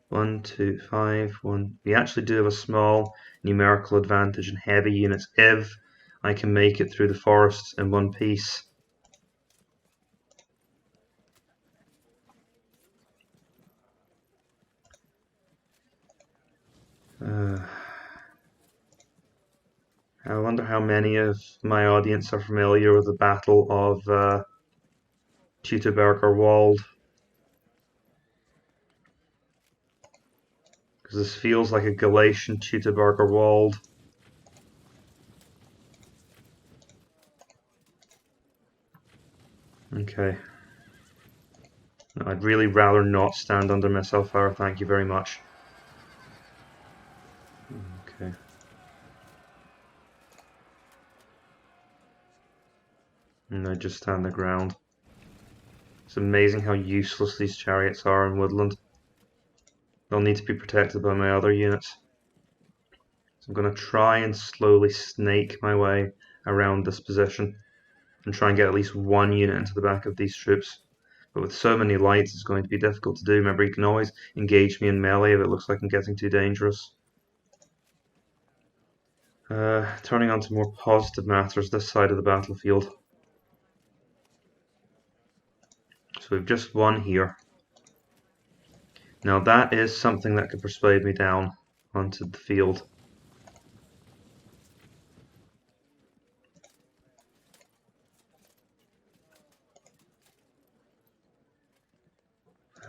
1, 2, 5, 1. We actually do have a small numerical advantage in heavy units if I can make it through the forests in one piece. I wonder how many of my audience are familiar with the Battle of Teutoburger Wald. Because this feels like a Galatian Teutoburger Wald. Okay. No, I'd really rather not stand under missile fire, thank you very much. Okay. And I just stand the ground. It's amazing how useless these chariots are in woodland. They'll need to be protected by my other units. So I'm going to try and slowly snake my way around this position and try and get at least one unit into the back of these troops. But with so many lights, it's going to be difficult to do. Remember, you can always engage me in melee if it looks like I'm getting too dangerous. Turning on to more positive matters, this side of the battlefield. So we've just won here. Now that is something that could persuade me down onto the field.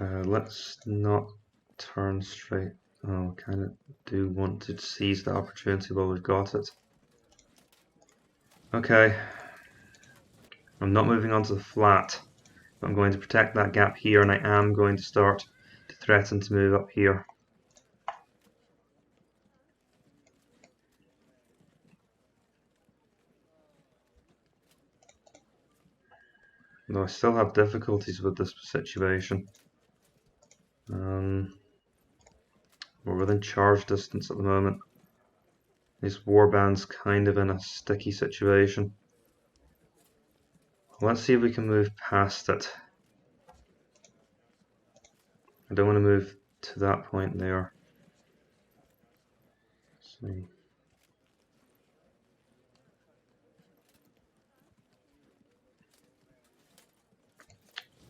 Let's not turn straight. Oh, kind of do want to seize the opportunity while we've got it. Okay. I'm not moving on to the flat. I'm going to protect that gap here, and I am going to start to threaten to move up here. Though I still have difficulties with this situation. We're within charge distance at the moment. These warbands kind of in a sticky situation. Let's see if we can move past it. I don't want to move to that point there. Let's see.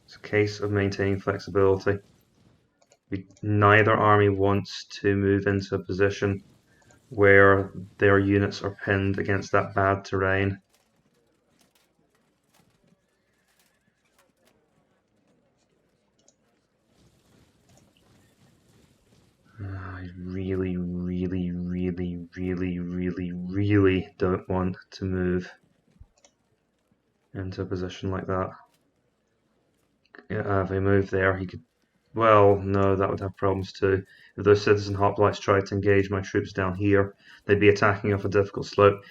It's a case of maintaining flexibility. Neither army wants to move into a position where their units are pinned against that bad terrain. I really don't want to move into a position like that. If I move there, he could... Well, no, that would have problems too. If those citizen hoplites tried to engage my troops down here, they'd be attacking off a difficult slope.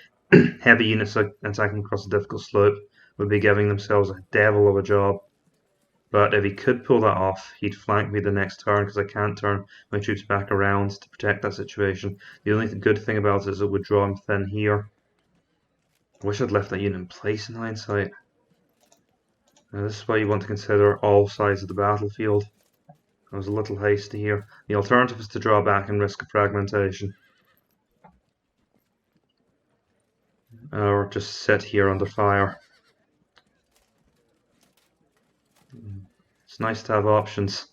Heavy units attacking across a difficult slope would be giving themselves a devil of a job. But if he could pull that off, he'd flank me the next turn because I can't turn my troops back around to protect that situation. The only good thing about it is it would draw him thin here. I wish I'd left that unit in place in hindsight. Now, this is why you want to consider all sides of the battlefield. I was a little hasty here. The alternative is to draw back and risk a fragmentation. Or just sit here under fire. It's nice to have options.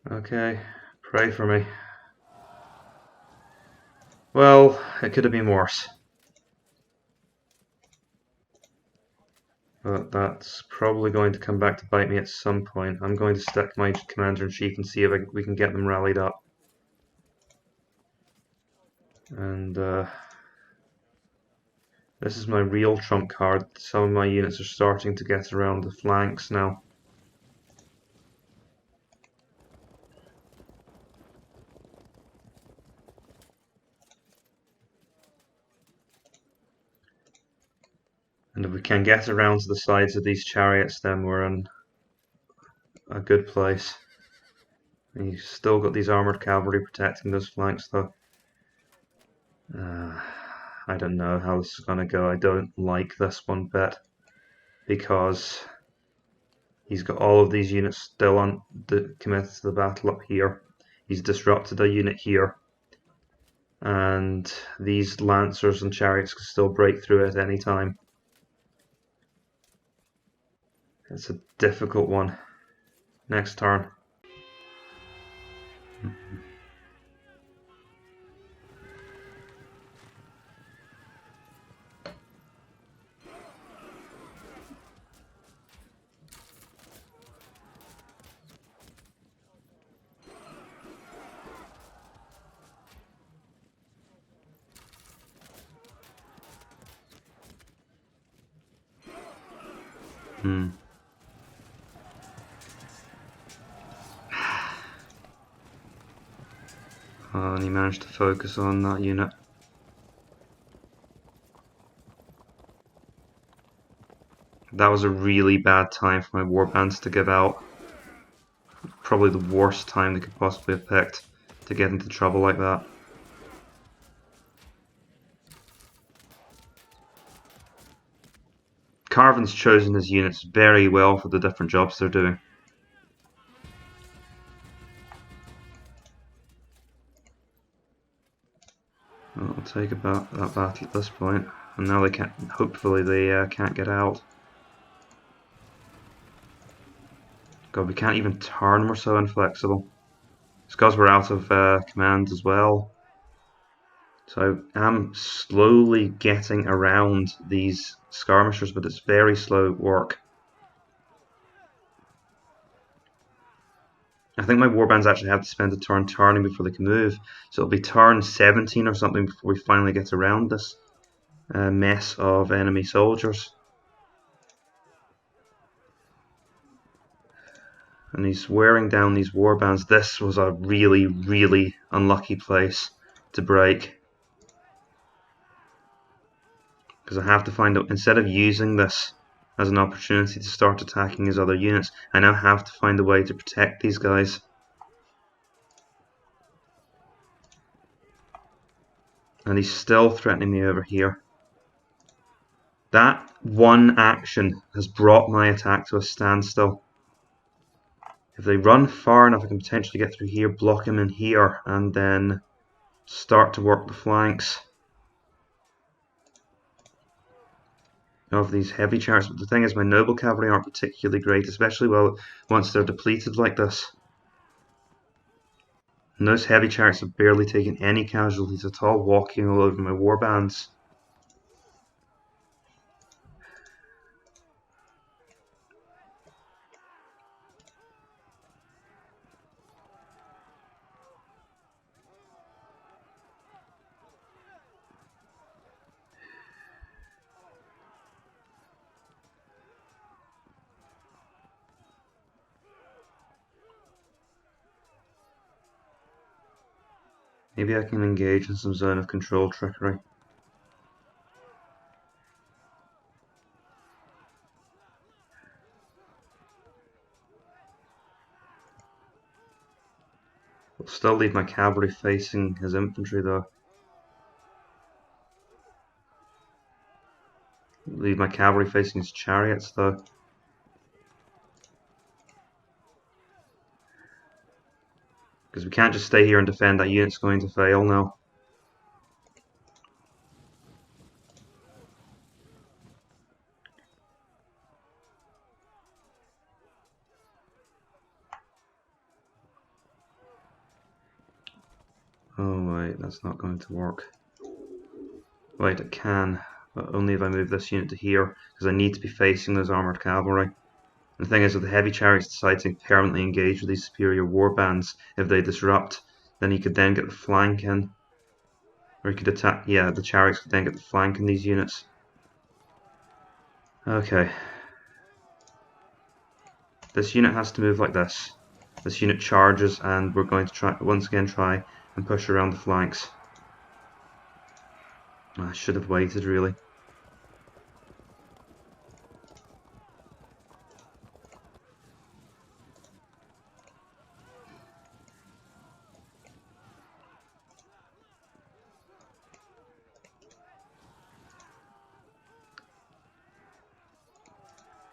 Okay, pray for me. Well, it could have been worse. But that's probably going to come back to bite me at some point. I'm going to stick my commander-in-chief and see if we can get them rallied up. And this is my real trump card. Some of my units are starting to get around the flanks now. And if we can get around to the sides of these chariots, then we're in a good place. And you've still got these armoured cavalry protecting those flanks though. I don't know how this is going to go. I don't like this one bit because he's got all of these units still committed to the battle up here. He's disrupted a unit here, and these lancers and chariots can still break through at any time. It's a difficult one. Next turn. And he managed to focus on that unit. That was a really bad time for my warbands to give out. Probably the worst time they could possibly have picked to get into trouble like that. Karvon's chosen his units very well for the different jobs they're doing. Well, I'll take about that battle at this point, and now they can't. Hopefully, they can't get out. God, we can't even turn. We're so inflexible. It's because we're out of command as well. So I'm slowly getting around these skirmishers, but it's very slow work. I think my warbands actually have to spend a turn turning before they can move. So it'll be turn 17 or something before we finally get around this mess of enemy soldiers. And he's wearing down these warbands. This was a really, really unlucky place to break. Because I have to find out, instead of using this as an opportunity to start attacking his other units, I now have to find a way to protect these guys. And he's still threatening me over here. That one action has brought my attack to a standstill. If they run far enough, I can potentially get through here, block him in here, and then start to work the flanks of these heavy chariots. But the thing is, my noble cavalry aren't particularly great, especially once they're depleted like this. And those heavy chariots have barely taken any casualties at all, walking all over my warbands. Maybe I can engage in some zone of control trickery. I'll still leave my cavalry facing his infantry though. Leave my cavalry facing his chariots though. Because we can't just stay here and defend. That unit's going to fail now. Oh wait, that's not going to work. Wait, it can, but only if I move this unit to here, because I need to be facing those armoured cavalry. And the thing is, if the heavy chariots decide to permanently engage with these superior warbands, if they disrupt, then he could then get the flank in. Or he could attack, yeah, the chariots could then get the flank in these units. Okay. This unit has to move like this. This unit charges, and we're going to once again try and push around the flanks. I should have waited, really.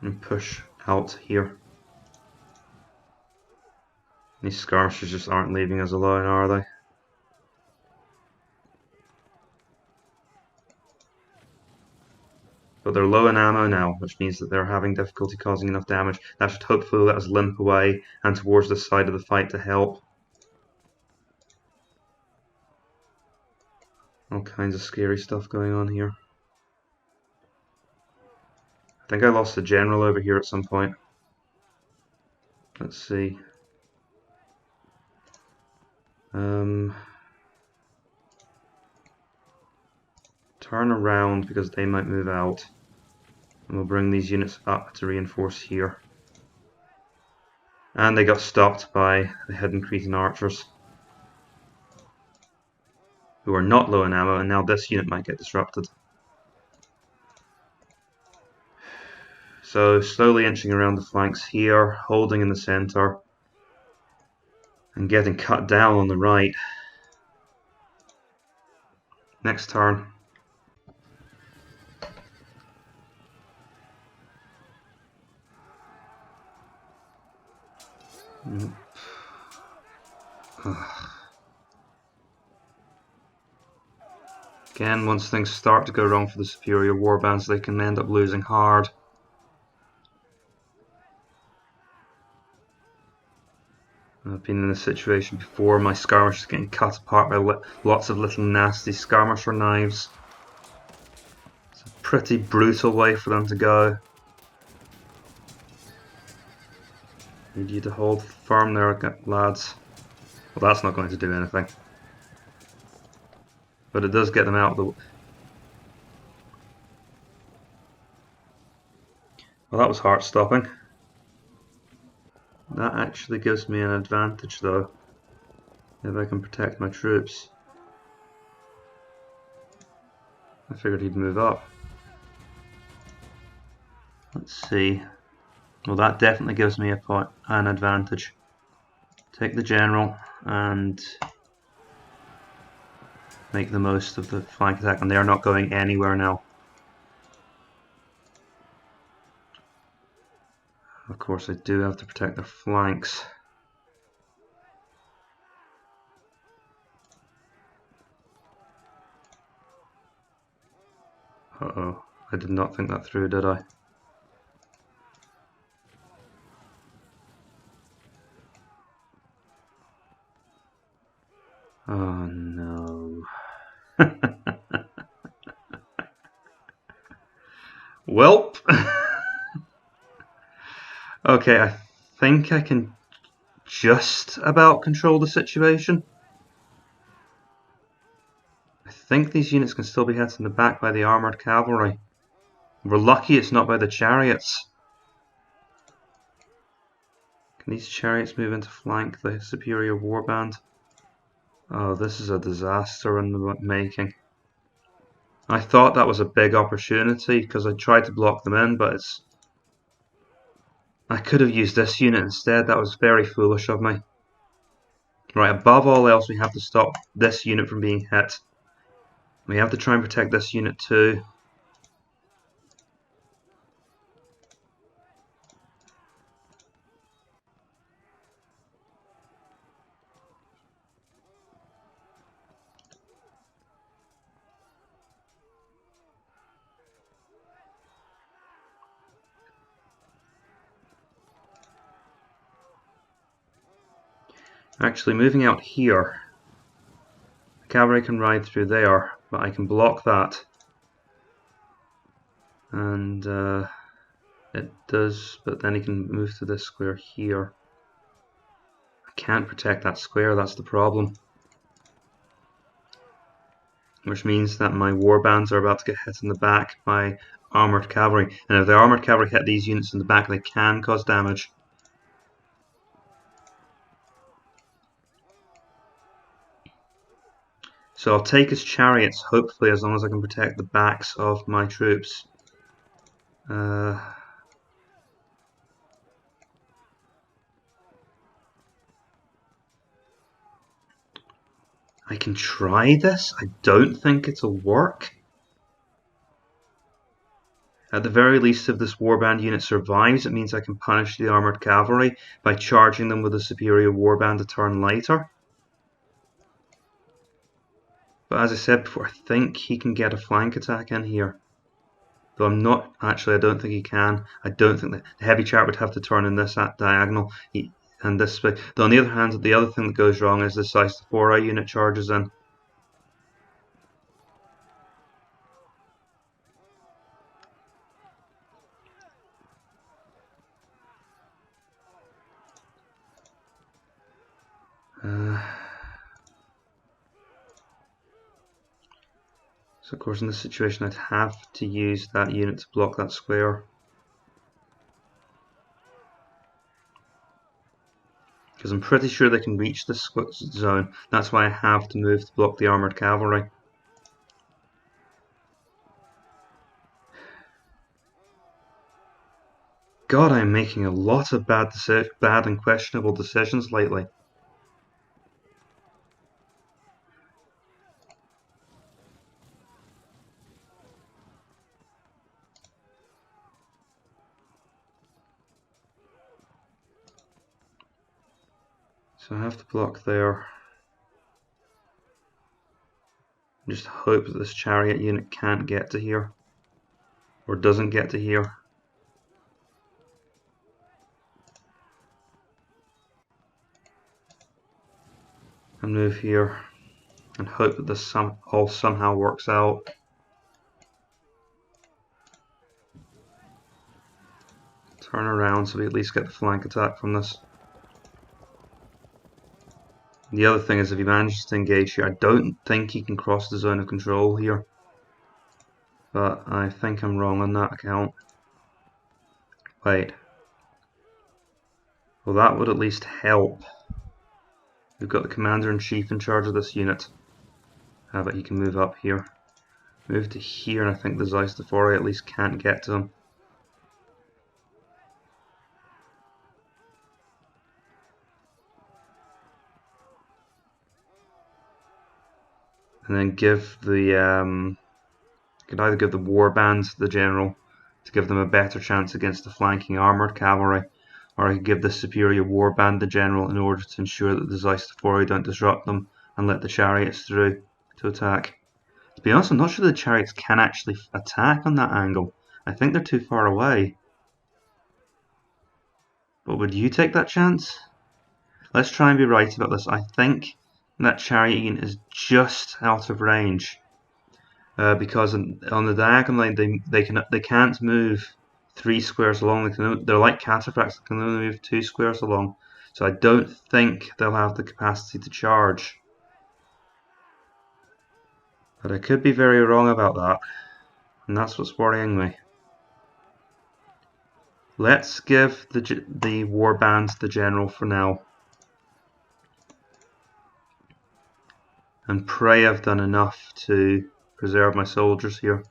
and push out here. These skirmishers just aren't leaving us alone, are they? But they're low in ammo now, which means that they're having difficulty causing enough damage. That should hopefully let us limp away and towards the side of the fight to help. All kinds of scary stuff going on here. I think I lost the general over here at some point. Let's see. Turn around because they might move out. And we'll bring these units up to reinforce here. And they got stopped by the hidden Cretan archers, who are not low in ammo, and now this unit might get disrupted. So slowly inching around the flanks here, holding in the center, and getting cut down on the right. Next turn. Again, once things start to go wrong for the superior warbands, they can end up losing hard. I've been in this situation before. My skirmishers getting cut apart by lots of little nasty skirmisher knives. It's a pretty brutal way for them to go. Need you to hold firm there, lads. Well, that's not going to do anything. But it does get them out of the... Well, that was heart-stopping. That actually gives me an advantage, though, if I can protect my troops. I figured he'd move up. Let's see. Well, that definitely gives me an advantage. Take the general and make the most of the flank attack, and they're not going anywhere now. Of course, I do have to protect their flanks. Uh-oh, I did not think that through, did I? Oh no. Welp. Okay, I think I can just about control the situation. I think these units can still be hit in the back by the armoured cavalry. We're lucky it's not by the chariots. Can these chariots move into flank the superior warband? Oh, this is a disaster in the making. I thought that was a big opportunity because I tried to block them in, but it's... I could have used this unit instead. That was very foolish of me. Right, above all else, we have to stop this unit from being hit. We have to try and protect this unit too. Actually, moving out here, the cavalry can ride through there, but I can block that. And it does, but then he can move to this square here. I can't protect that square, that's the problem. Which means that my warbands are about to get hit in the back by armoured cavalry. And if the armoured cavalry hit these units in the back, they can cause damage. So I'll take his chariots, hopefully, as long as I can protect the backs of my troops. I can try this. I don't think it'll work. At the very least, if this warband unit survives, it means I can punish the armoured cavalry by charging them with a superior warband a turn later. But as I said before, I think he can get a flank attack in here. Though I'm not, actually I don't think he can. I don't think that the heavy chariot would have to turn in this at diagonal. And this way. Though on the other hand, the other thing that goes wrong is this Seisphora unit charges in. So of course in this situation I'd have to use that unit to block that square. Because I'm pretty sure they can reach this zone. That's why I have to move to block the armoured cavalry. God, I'm making a lot of bad and questionable decisions lately. So I have to block there. Just hope that this chariot unit can't get to here. Or doesn't get to here. And move here. And hope that this all somehow works out. Turn around so we at least get the flank attack from this. The other thing is if he manages to engage here, I don't think he can cross the zone of control here. But I think I'm wrong on that account. Wait. Well, that would at least help. We've got the commander-in-chief in charge of this unit. But he can move up here. Move to here, and I think the Seisphora at least can't get to him. And then give the could either give the warbands to the general to give them a better chance against the flanking armoured cavalry, or I could give the superior warband the general in order to ensure that the Seisphora don't disrupt them and let the chariots through to attack. To be honest, I'm not sure the chariots can actually attack on that angle. I think they're too far away. But would you take that chance? Let's try and be right about this. I think that chariot unit is just out of range. Because on the diagonal line they can't move 3 squares along. They're like cataphracts, they can only move 2 squares along. So I don't think they'll have the capacity to charge. But I could be very wrong about that, and that's what's worrying me. Let's give the warband the general for now. And pray I've done enough to preserve my soldiers here.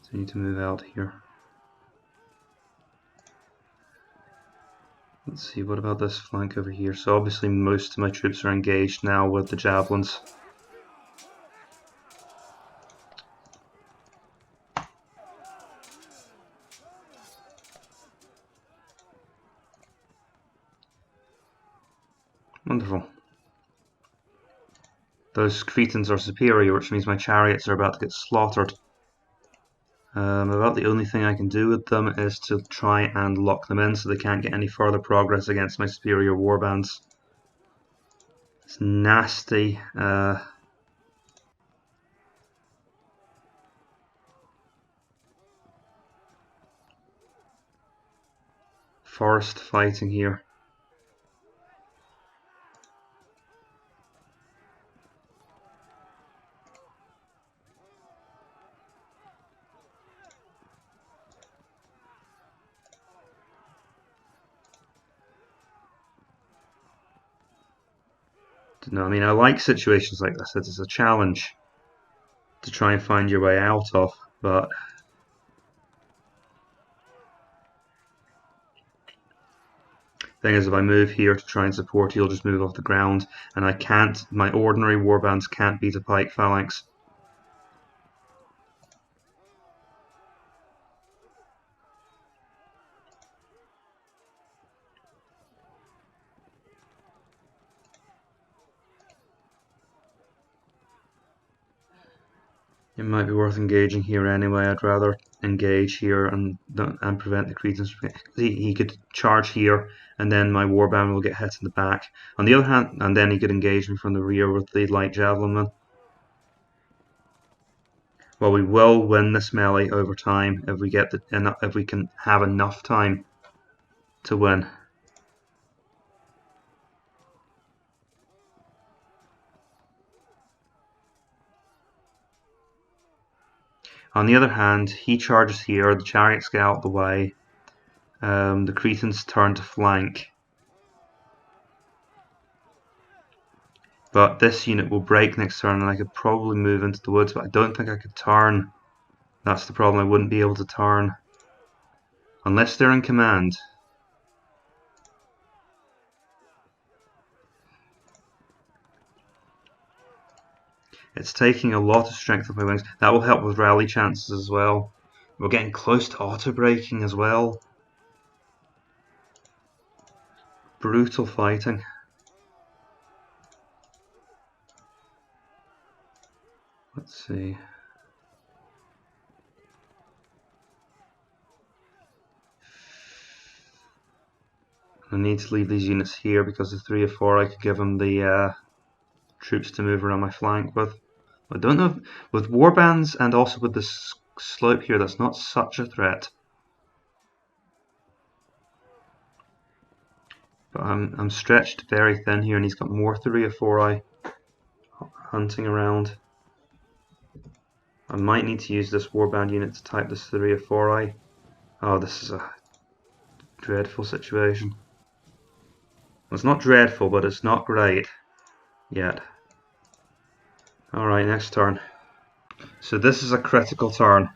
So I need to move out here. Let's see, what about this flank over here? So obviously most of my troops are engaged now with the javelins. Wonderful. Those Cretans are superior, which means my chariots are about to get slaughtered. About the only thing I can do with them is to try and lock them in so they can't get any further progress against my superior warbands. It's nasty. Forest fighting here. No, I mean, I like situations like this. It's a challenge to try and find your way out of, but Thing is, if I move here to try and support, he'll just move off the ground, and I can't. My ordinary warbands can't beat a pike phalanx. It might be worth engaging here anyway. I'd rather engage here and prevent the Cretans. He could charge here, and then my warband will get hit in the back. On the other hand, and then he could engage me from the rear with the light javelin. Well, we will win this melee over time if we get if we can have enough time to win. On the other hand, he charges here, the chariots get out of the way, the Cretans turn to flank. But this unit will break next turn, and I could probably move into the woods, but I don't think I could turn. That's the problem, I wouldn't be able to turn. Unless they're in command. It's taking a lot of strength off my wings. That will help with rally chances as well. We're getting close to auto-breaking as well. Brutal fighting. Let's see. I need to leave these units here because the 3 or 4 I could give them the troops to move around my flank with. I don't know, with warbands and also with this slope here, that's not such a threat. But I'm stretched very thin here, and he's got more 3 or 4 hunting around. I might need to use this warband unit to type this 3 or 4. Oh, this is a dreadful situation. Well, it's not dreadful, but it's not great yet. Alright, next turn. So this is a critical turn.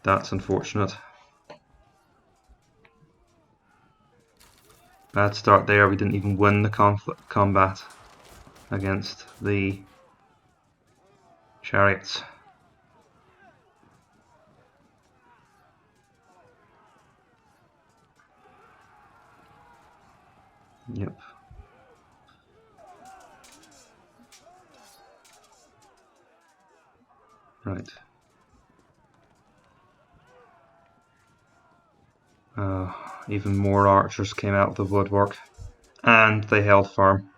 That's unfortunate. Bad start there, we didn't even win the combat against the chariots. Yep. Right. Even more archers came out of the woodwork, and they held firm.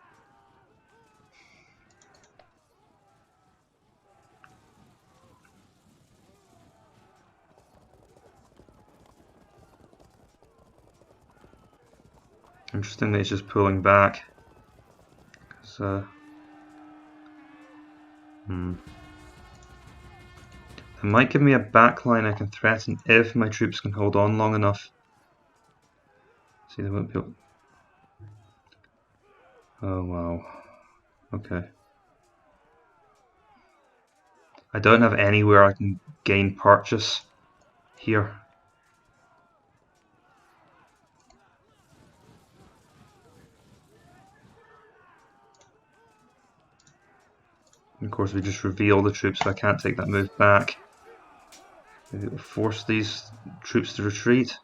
Interesting that he's just pulling back. It might give me a backline I can threaten if my troops can hold on long enough. See, they won't be able... Oh wow. Okay. I don't have anywhere I can gain purchase here. And of course we just reveal the troops, so I can't take that move back. Maybe it'll force these troops to retreat.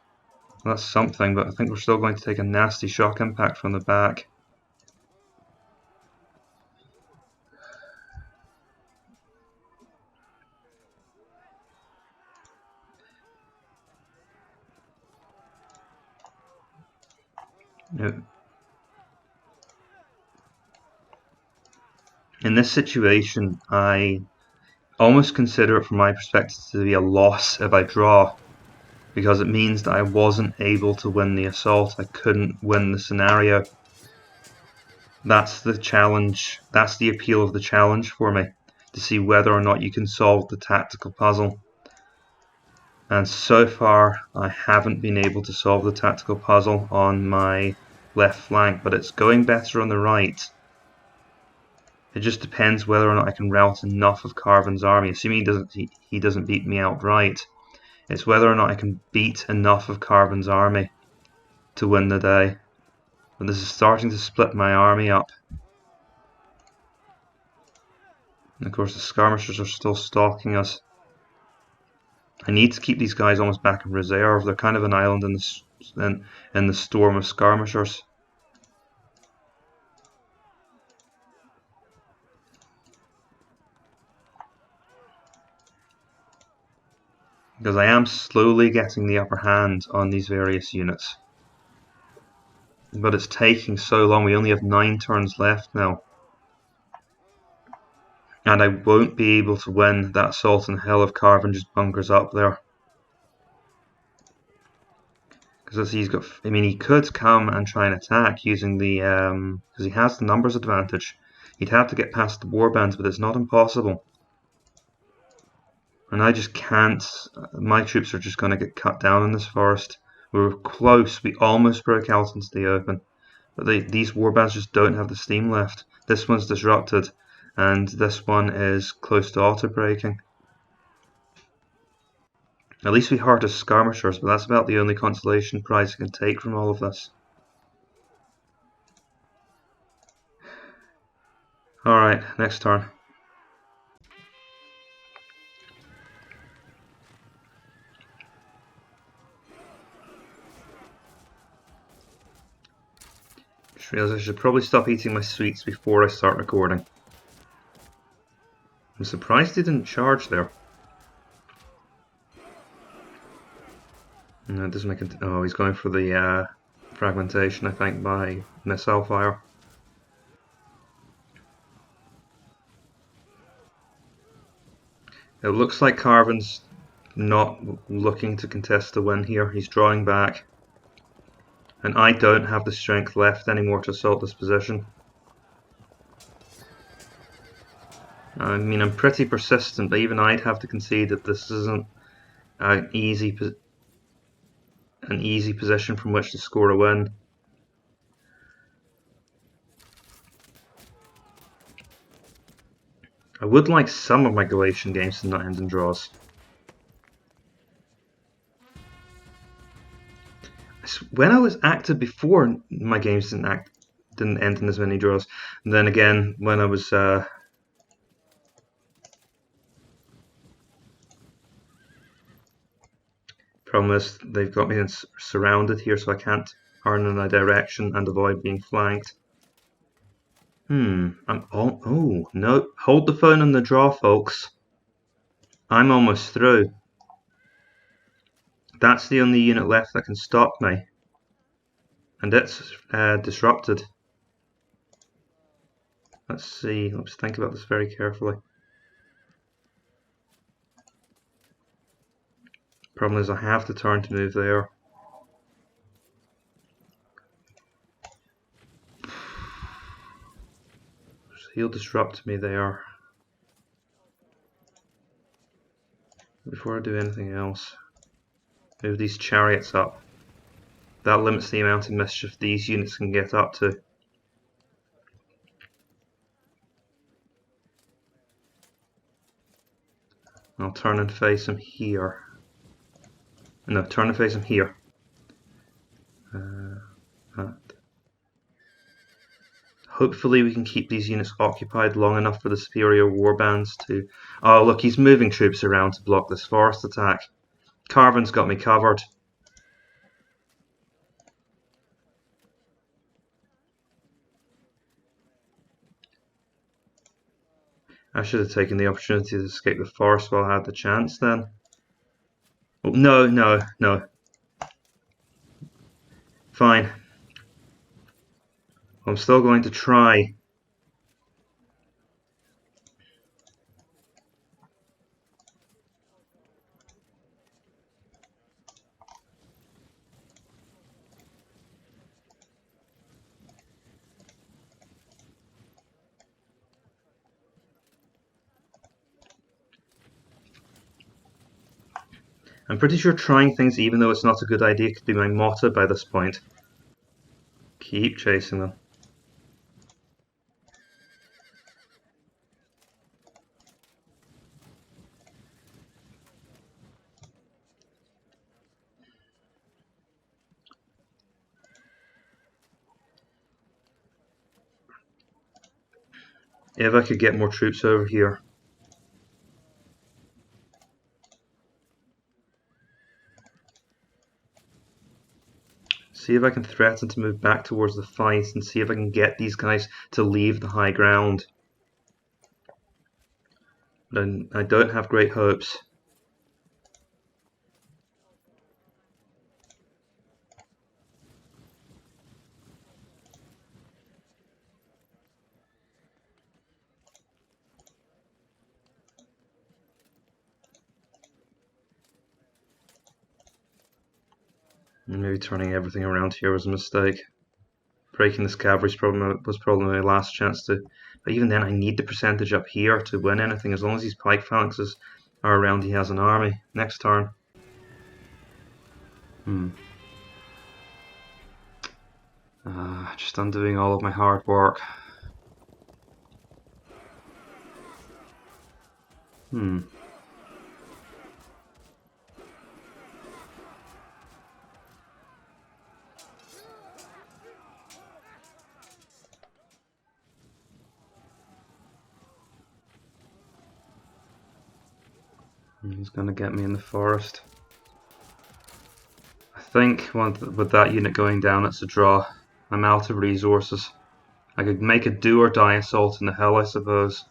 Well, that's something, but I think we're still going to take a nasty shock impact from the back. In this situation, I almost consider it from my perspective to be a loss if I draw, because it means that I wasn't able to win the assault. I couldn't win the scenario. That's the challenge, that's the appeal of the challenge for me, to see whether or not you can solve the tactical puzzle. And so far I haven't been able to solve the tactical puzzle on my left flank, but it's going better on the right. It just depends whether or not I can rout enough of Karvon's army, assuming he doesn't beat me outright. It's whether or not I can beat enough of Karvon's army to win the day. But this is starting to split my army up. And of course the skirmishers are still stalking us. I need to keep these guys almost back in reserve. They're kind of an island in the storm of skirmishers. Because I am slowly getting the upper hand on these various units. But it's taking so long. We only have 9 turns left now. And I won't be able to win that assault in hell if Karvon just bunkers up there. Because he's got, I mean, he could come and try and attack using the, because he has the numbers advantage. He'd have to get past the warbands, but it's not impossible. And I just can't, my troops are just going to get cut down in this forest. We were close, we almost broke out into the open. But these warbands just don't have the steam left. This one's disrupted, and this one is close to auto-breaking. At least we hurt his skirmishers, but that's about the only consolation prize I can take from all of this. Alright, next turn. Just realised I should probably stop eating my sweets before I start recording. I'm surprised he didn't charge there. No, it doesn't make it. Oh, he's going for the fragmentation, I think, by missile fire. It looks like Karvon's not looking to contest the win here. He's drawing back. And I don't have the strength left anymore to assault this position. I mean, I'm pretty persistent, but even I'd have to concede that this isn't an easy position from which to score a win. I would like some of my Galatian games to not end in draws. When I was active before, my games didn't end in as many draws. And then again, when I was problem is they've got me surrounded here, so I can't turn in a direction and avoid being flanked. Oh no! Hold the phone on the draw, folks. I'm almost through. That's the only unit left that can stop me. And it's disrupted. Let's see, let's think about this very carefully. Problem is I have to turn to move there. He'll disrupt me there. Before I do anything else, move these chariots up. That limits the amount of mischief these units can get up to. I'll turn and face him here. No, turn and face him here. Hopefully we can keep these units occupied long enough for the superior warbands to... Oh look, he's moving troops around to block this forest attack. Karvon's got me covered. I should have taken the opportunity to escape the forest while I had the chance then. Oh, no. Fine. I'm still going to try. I'm pretty sure trying things even though it's not a good idea could be my motto by this point. Keep chasing them. If I could get more troops over here. See if I can threaten to move back towards the fight and see if I can get these guys to leave the high ground. But I don't have great hopes. Maybe turning everything around here was a mistake. Breaking this cavalry was probably my last chance to... But even then, I need the percentage up here to win anything. As long as these pike phalanxes are around, he has an army. Next turn. Just undoing all of my hard work. He's going to get me in the forest. I think with that unit going down, it's a draw. I'm out of resources. I could make a do or die assault in the hill, I suppose.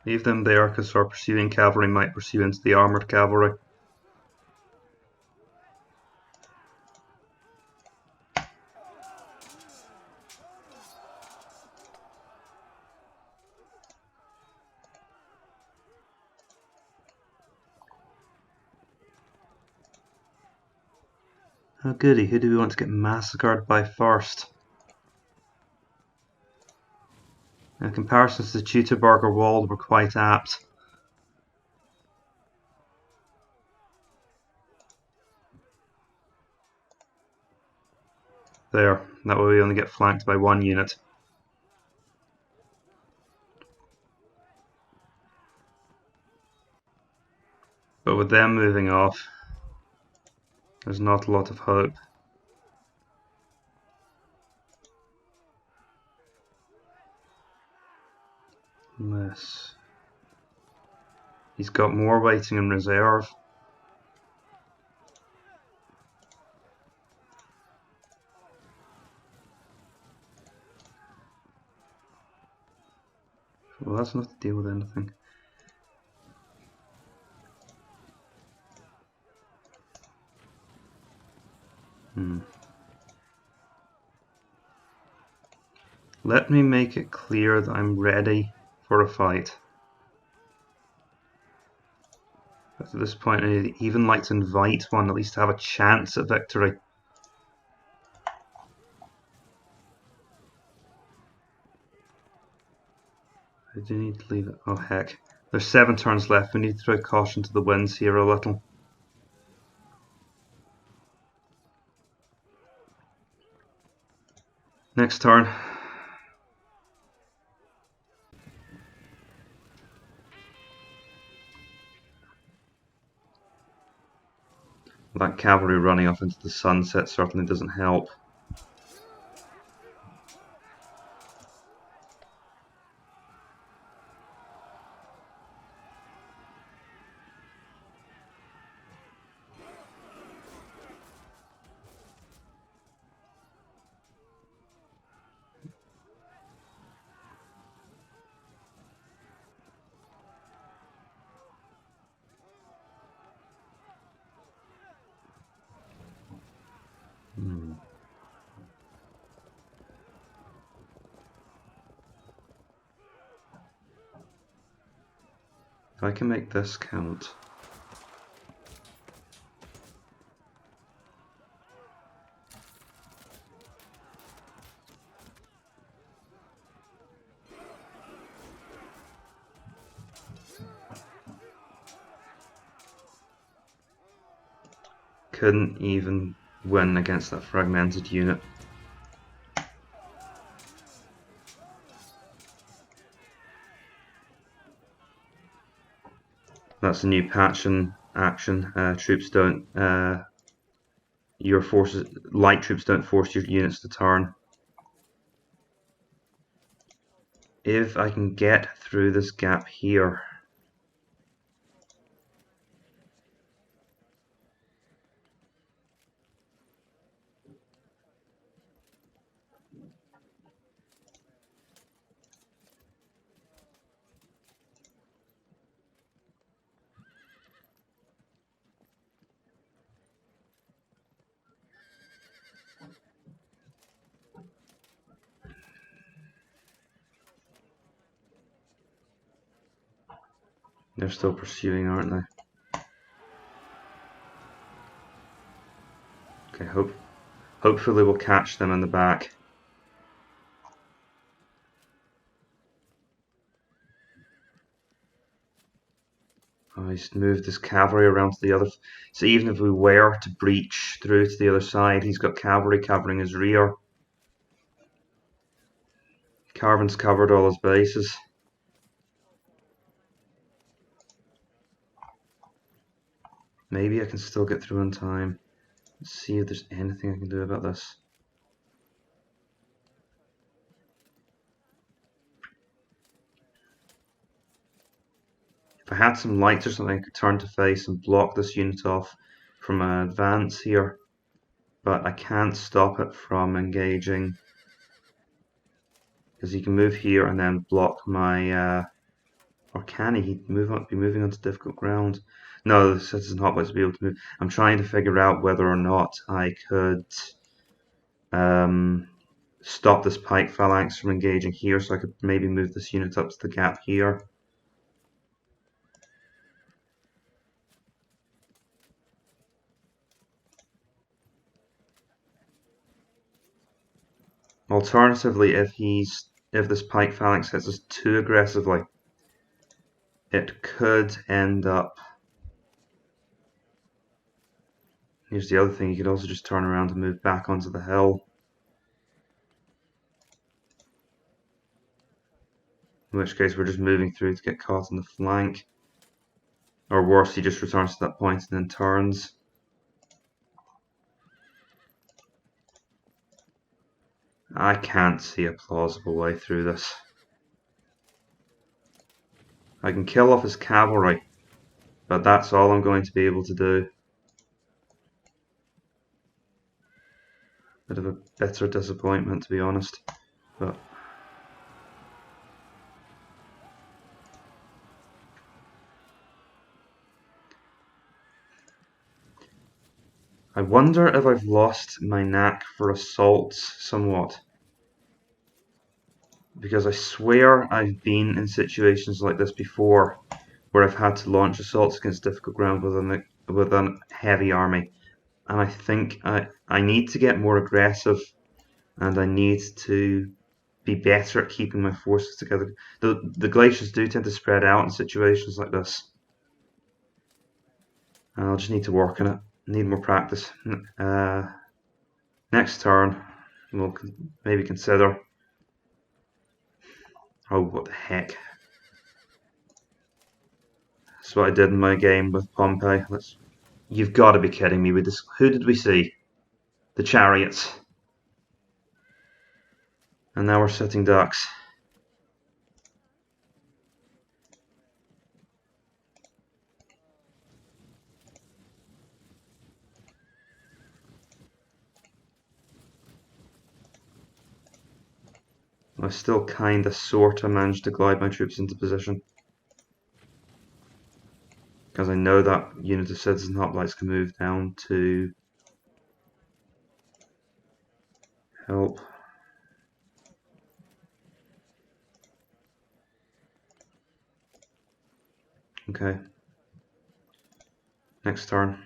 Leave them there because our pursuing cavalry might pursue into the armoured cavalry. Oh goody, who do we want to get massacred by first? Now, comparisons to Teutoburg or Wald were quite apt. There, that way we only get flanked by one unit. But with them moving off, there's not a lot of hope. Unless he's got more waiting in reserve. Well, that's not to deal with anything. Let me make it clear that I'm ready for a fight. But at this point, I'd even like to invite one, at least to have a chance at victory. I do need to leave it. Oh heck. There's 7 turns left. We need to throw caution to the winds here a little. Next turn. That cavalry running off into the sunset certainly doesn't help. If I can make this count. Couldn't even win against that fragmented unit. That's a new patch in action. Troops don't. Your forces, light troops don't force your units to turn. If I can get through this gap here. They're still pursuing, aren't they? Okay, hopefully we'll catch them in the back. Oh, he's moved his cavalry around to the other. So even if we were to breach through to the other side, he's got cavalry covering his rear. Karvon's covered all his bases. Maybe I can still get through in time. Let's see if there's anything I can do about this. If I had some lights or something, I could turn to face and block this unit off from an advance here. But I can't stop it from engaging. Because he can move here and then block my... or can he? He'd be moving onto difficult ground. No, the citizen hoplites will be able to move. I'm trying to figure out whether or not I could stop this pike phalanx from engaging here, so I could maybe move this unit up to the gap here. Alternatively, if this pike phalanx hits us too aggressively, it could end up... Here's the other thing, you could also just turn around and move back onto the hill. In which case we're just moving through to get caught in the flank. Or worse, he just returns to that point and then turns. I can't see a plausible way through this. I can kill off his cavalry, but that's all I'm going to be able to do. Bit of a bitter disappointment, to be honest. But I wonder if I've lost my knack for assaults somewhat. Because I swear I've been in situations like this before, where I've had to launch assaults against difficult ground with a heavy army. And I think I need to get more aggressive, and I need to be better at keeping my forces together. The Galatians do tend to spread out in situations like this. And I'll just need to work on it. Need more practice. Next turn, we'll maybe consider... Oh, what the heck. That's what I did in my game with Pompey. You've got to be kidding me with this. Who did we see? The Chariots. And now we're sitting ducks. I still kinda sorta managed to glide my troops into position. Because I know that unit of citizen hoplites can move down to help. Okay. Next turn.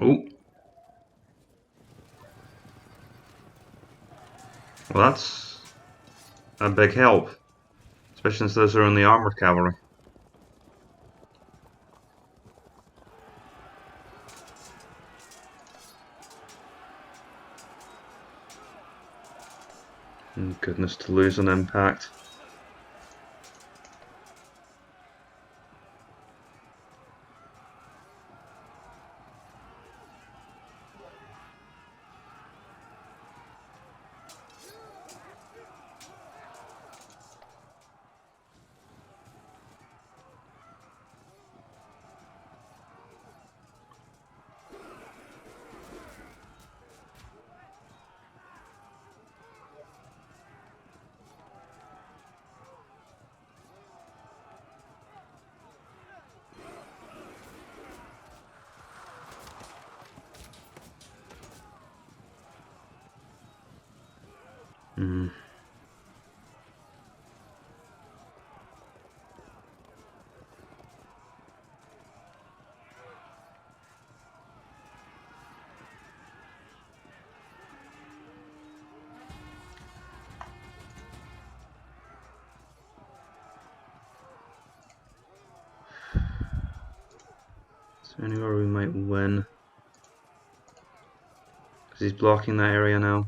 Oh. Well, that's a big help. Especially since those are only armoured cavalry. Goodness, to lose on impact. Is there anywhere we might win? Because he's blocking that area now.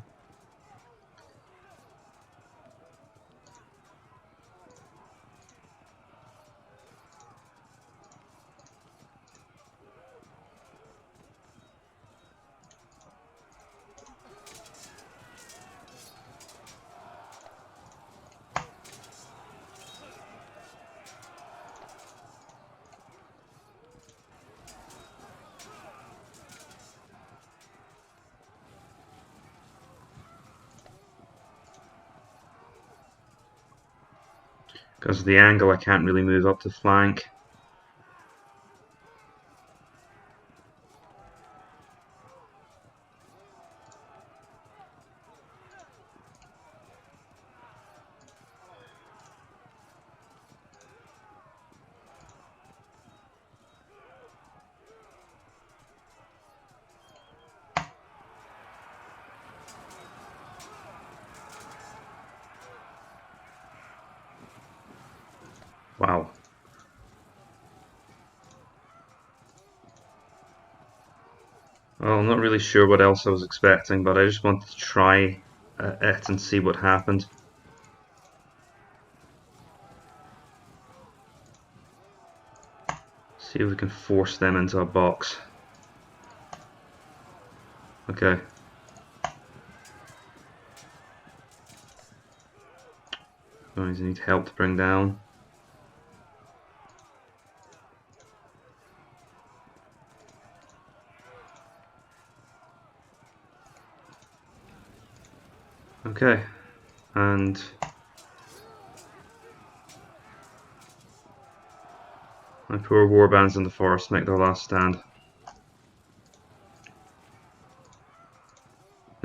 Because of the angle, I can't really move up the flank. Wow. Well, I'm not really sure what else I was expecting, but I just wanted to try it and see what happened. See if we can force them into a box. Okay. Guys, I need help to bring down. Okay, and my poor warbands in the forest make their last stand.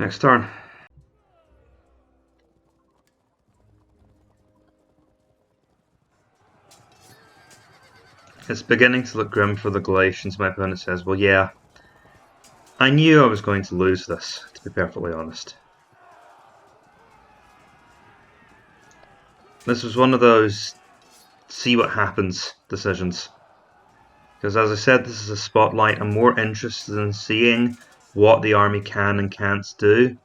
Next turn. It's beginning to look grim for the Galatians. My opponent says, well, yeah, I knew I was going to lose this, to be perfectly honest. This was one of those see what happens decisions. Because as I said, this is a spotlight. I'm more interested in seeing what the army can and can't do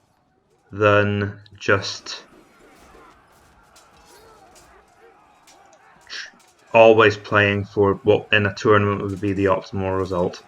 than just always playing for what in a tournament would be the optimal result.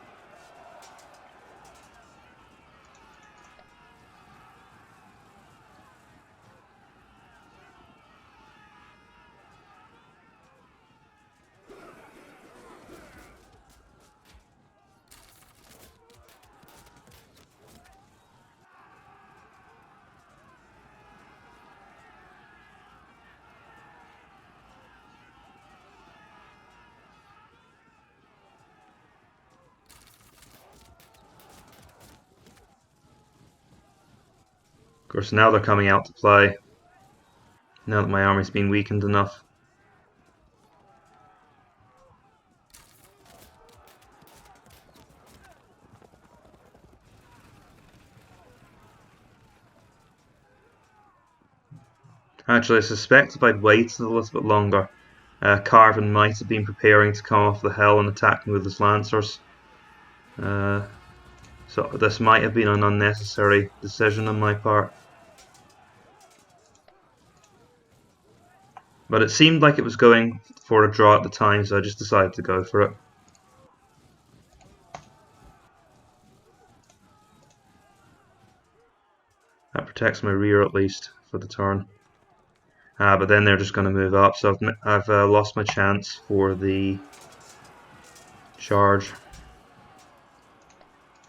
Of course, now they're coming out to play, now that my army's been weakened enough. Actually, I suspect if I'd waited a little bit longer, Karvon might have been preparing to come off the hill and attack me with his lancers. So this might have been an unnecessary decision on my part. But it seemed like it was going for a draw at the time, so I just decided to go for it. That protects my rear at least for the turn. But then they're just going to move up, so I've lost my chance for the charge.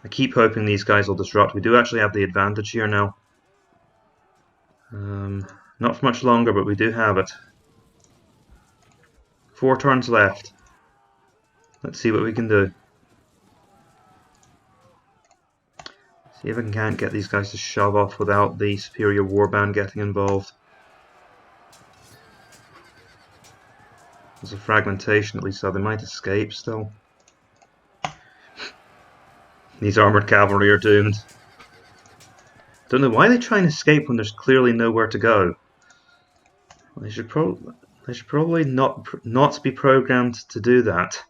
I keep hoping these guys will disrupt. We do actually have the advantage here now. Not for much longer, but we do have it. 4 turns left. Let's see what we can do. See if I can't get these guys to shove off without the superior warband getting involved. There's a fragmentation at least, so they might escape still. These armoured cavalry are doomed. Don't know why they try and escape when there's clearly nowhere to go. They should probably not be programmed to do that.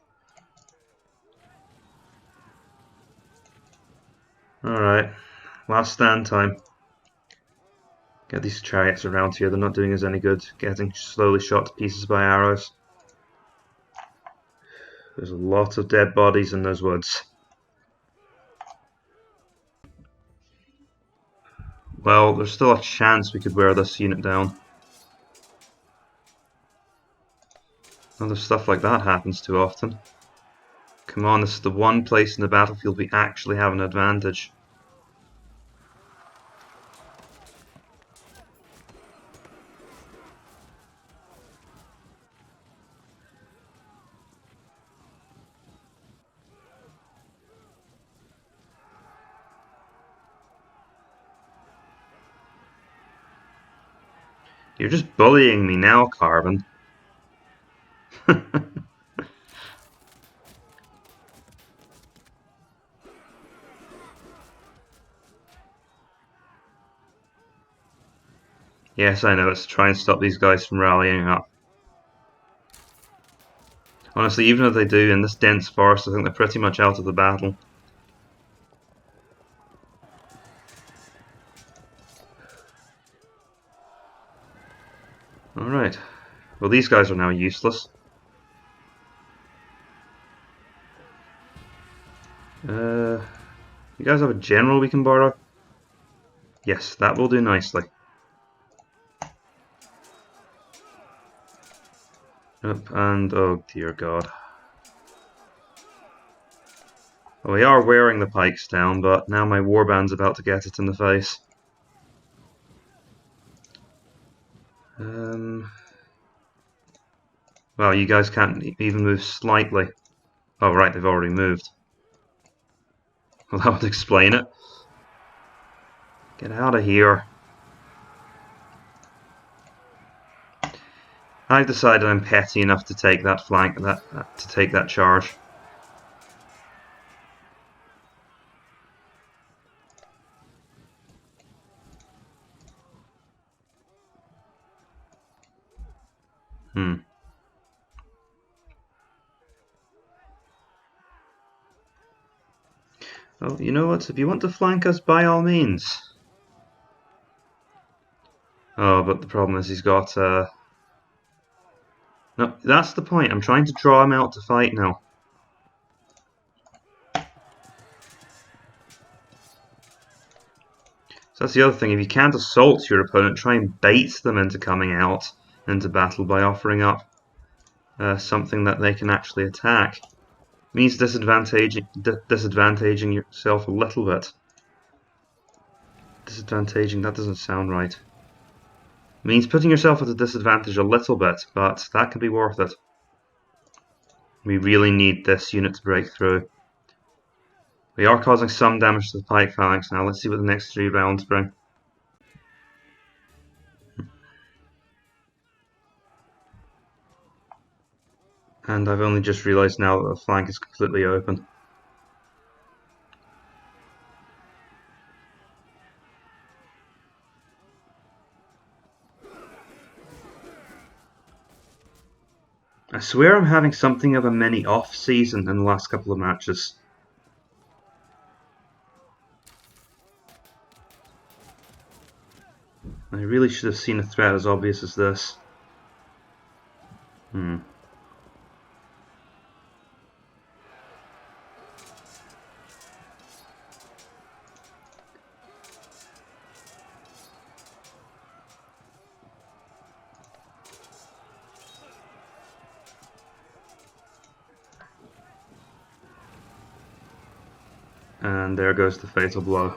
Alright, last stand time. Get these chariots around here, they're not doing us any good, getting slowly shot to pieces by arrows. There's a lot of dead bodies in those woods. Well, there's still a chance we could wear this unit down. Other stuff like that happens too often. Come on, this is the one place in the battlefield we actually have an advantage. You're just bullying me now, Karvon. Yes, I know, it's to try and stop these guys from rallying up. Honestly, even if they do, in this dense forest, I think they're pretty much out of the battle. Alright. Well, these guys are now useless. You guys have a general we can borrow? Yes, that will do nicely. Up and oh dear god. Well, we are wearing the pikes down, but now my warband's about to get it in the face. Well, you guys can't even move slightly. Oh right, they've already moved. Well, that would explain it. Get out of here. I've decided I'm petty enough to take that flank, to take that charge. Well, you know what? If you want to flank us, by all means. Oh, but the problem is he's got... No, that's the point. I'm trying to draw him out to fight now. So that's the other thing. If you can't assault your opponent, try and bait them into coming out into battle by offering up something that they can actually attack. It means disadvantaging yourself a little bit. Disadvantaging, that doesn't sound right. It means putting yourself at a disadvantage a little bit, but that can be worth it. We really need this unit to break through. We are causing some damage to the pike phalanx now. Let's see what the next 3 rounds bring. And I've only just realised now that the flank is completely open. I swear I'm having something of a mini off-season in the last couple of matches. I really should have seen a threat as obvious as this. And there goes the fatal blow.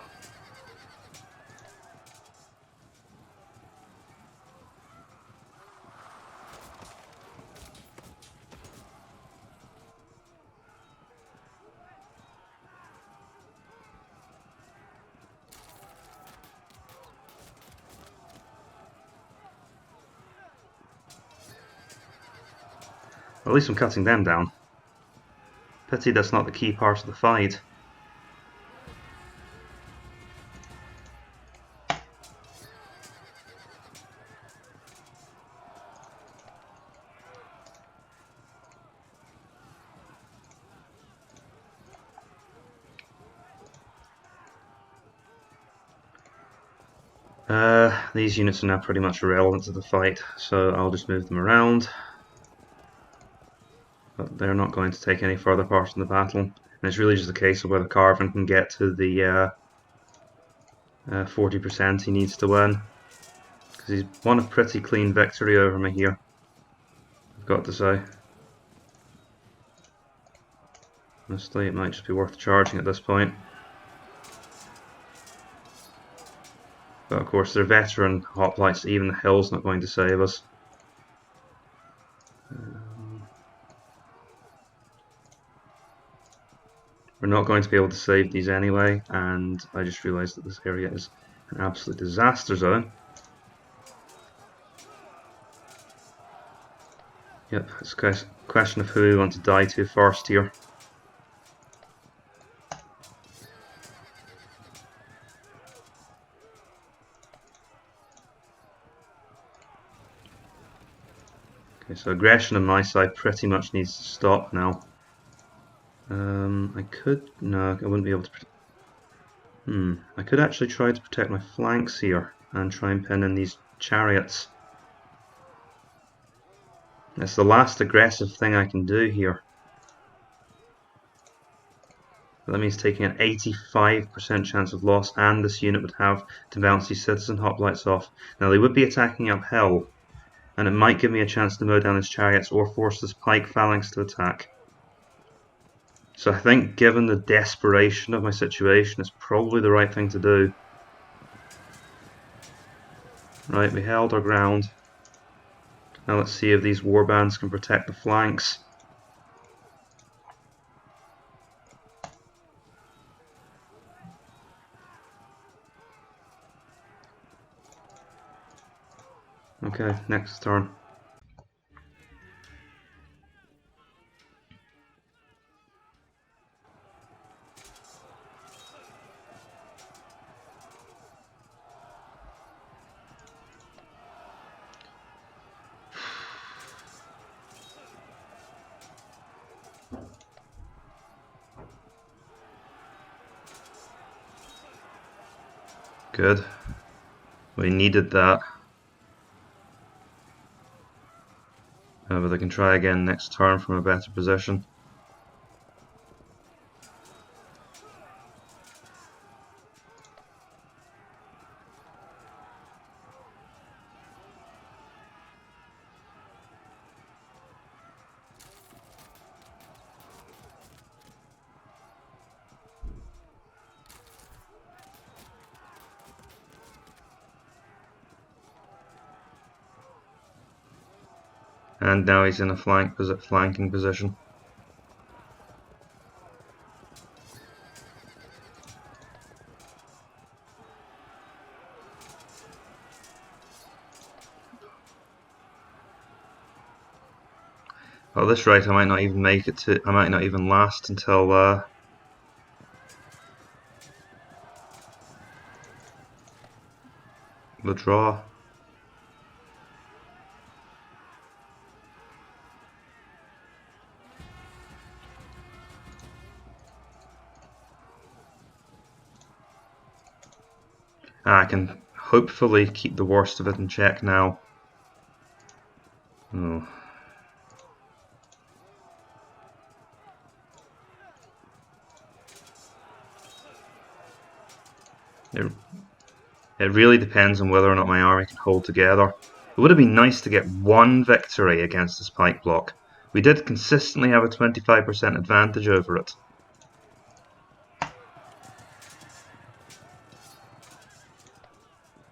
At least I'm cutting them down. Pity that's not the key part of the fight. These units are now pretty much irrelevant to the fight, so I'll just move them around. But they're not going to take any further part in the battle, and it's really just a case of whether Karvon can get to the 40% he needs to win. Because he's won a pretty clean victory over me here, I've got to say. Honestly, it might just be worth charging at this point. But of course, they're veteran hoplites, even the hill's not going to save us. We're not going to be able to save these anyway, and I just realised that this area is an absolute disaster zone. Yep, it's a question of who we want to die to first here. Okay, so aggression on my side pretty much needs to stop now. No, I wouldn't be able to. I could actually try to protect my flanks here and try and pin in these chariots. It's the last aggressive thing I can do here. But that means taking an 85% chance of loss, and this unit would have to bounce these citizen hoplites off. Now they would be attacking uphill, and it might give me a chance to mow down his chariots or force this pike phalanx to attack. So I think, given the desperation of my situation, it's probably the right thing to do. Right, we held our ground. Now let's see if these warbands can protect the flanks. Okay, next turn. Good. We needed that. But they can try again next turn from a better position. And now he's in a flanking position. At this rate, I might not even make it to. I might not even last until the draw. I can hopefully keep the worst of it in check now. Oh. It really depends on whether or not my army can hold together. It would have been nice to get one victory against this pike block. We did consistently have a 25% advantage over it.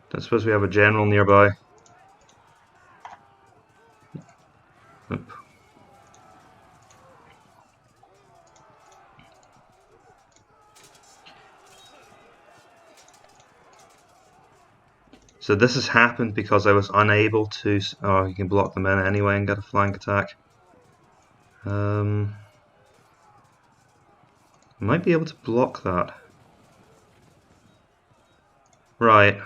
Don't suppose we have a general nearby. Oop. So this has happened because I was unable to... Oh, you can block them in anyway and get a flank attack. I might be able to block that. Right.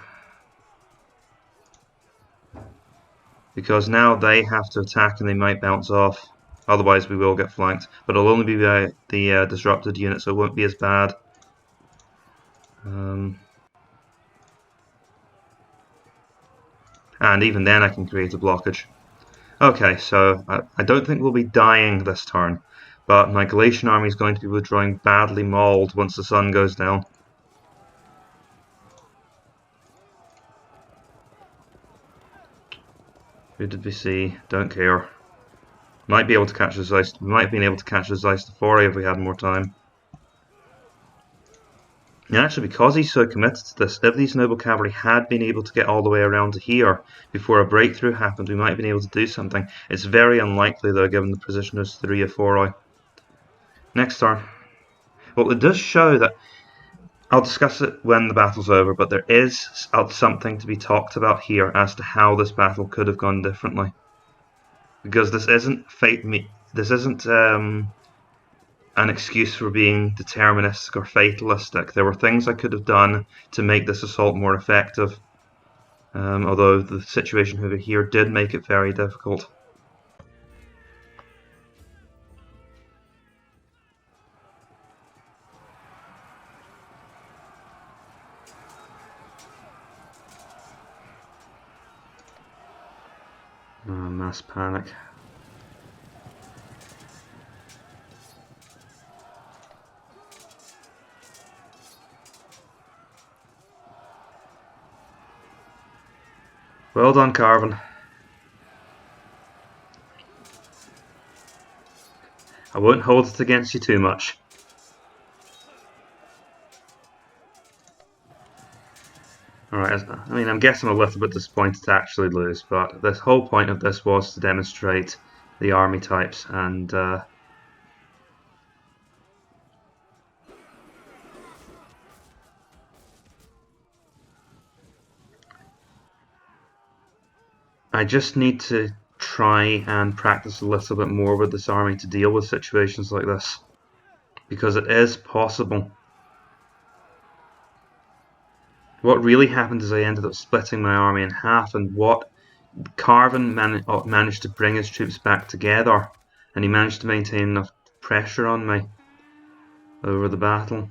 Because now they have to attack and they might bounce off. Otherwise we will get flanked. But it'll only be by the disrupted unit, so it won't be as bad. And even then I can create a blockage. Okay, so I don't think we'll be dying this turn, but my Galatian army is going to be withdrawing badly mauled once the sun goes down. Who did we see? Don't care. Might be able to catch the Zeist. We might have been able to catch the Zeistafori if we had more time. And actually, because he's so committed to this, if these noble cavalry had been able to get all the way around to here before a breakthrough happened, we might have been able to do something. It's very unlikely, though, given the position of 3 of 4. Next turn. Well, it does show that... I'll discuss it when the battle's over, but there is something to be talked about here as to how this battle could have gone differently. Because this isn't an excuse for being deterministic or fatalistic. There were things I could have done to make this assault more effective, although the situation over here did make it very difficult. Mass panic. Well done, Karvon. I won't hold it against you too much. Alright, I mean, I'm guessing a little bit disappointed to actually lose, but the whole point of this was to demonstrate the army types, and I just need to try and practice a little bit more with this army to deal with situations like this, because it is possible. What really happened is I ended up splitting my army in half, and what Karvon managed to bring his troops back together, and he managed to maintain enough pressure on me over the battle.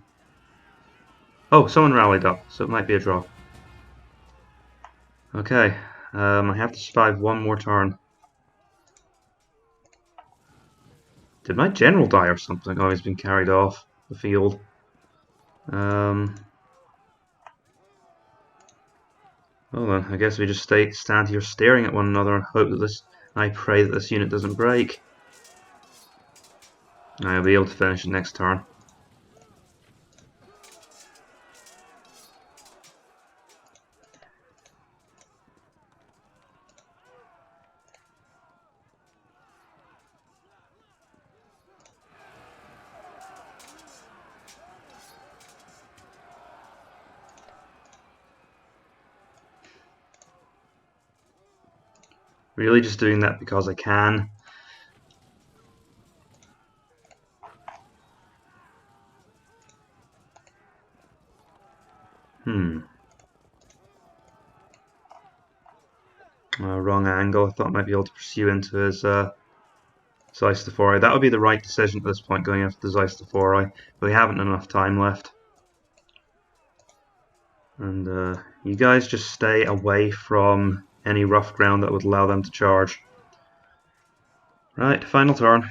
Oh, someone rallied up, so it might be a draw. Okay, I have to survive one more turn. Did my general die or something? Oh, he's been carried off the field. Well then, I guess we just stand here staring at one another and hope that this... I pray that this unit doesn't break. I'll be able to finish it next turn. Really just doing that because I can. Wrong angle. I thought I might be able to pursue into his Zeistafori. That would be the right decision at this point, going after the Zeistafori, but we haven't enough time left. And you guys just stay away from any rough ground that would allow them to charge. Right, final turn.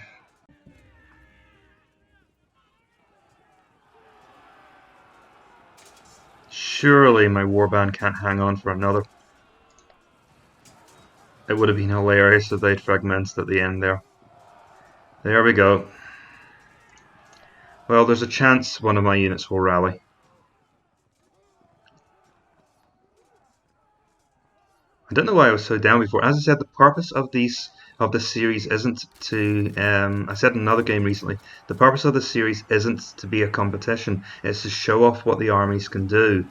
Surely my warband can't hang on for another. It would have been hilarious if they'd fragmented at the end there. There we go. Well, there's a chance one of my units will rally. I don't know why I was so down before. As I said, the purpose of this series isn't to. I said in another game recently, the purpose of the series isn't to be a competition. It's to show off what the armies can do.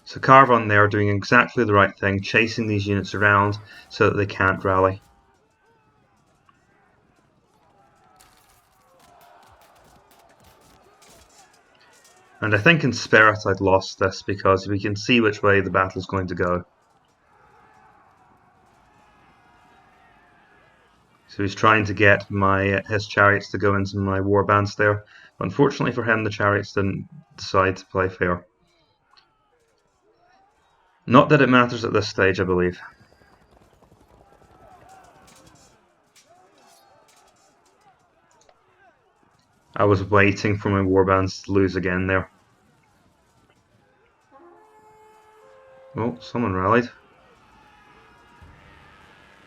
So Karvon there doing exactly the right thing, chasing these units around so that they can't rally. And I think in spirit I'd lost this because we can see which way the battle's going to go. So he's trying to get his chariots to go into my warbands there. But unfortunately for him, the chariots didn't decide to play fair. Not that it matters at this stage, I believe. I was waiting for my warbands to lose again there. Oh, someone rallied.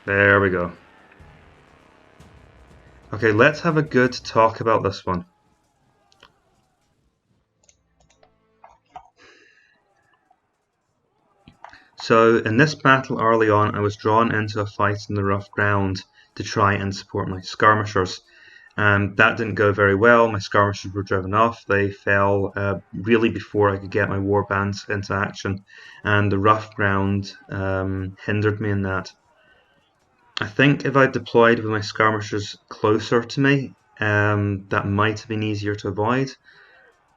There we go. Okay, let's have a good talk about this one. So in this battle early on, I was drawn into a fight in the rough ground to try and support my skirmishers. And that didn't go very well. My skirmishers were driven off. They fell really before I could get my warbands into action. And the rough ground hindered me in that. I think if I deployed with my skirmishers closer to me, that might have been easier to avoid.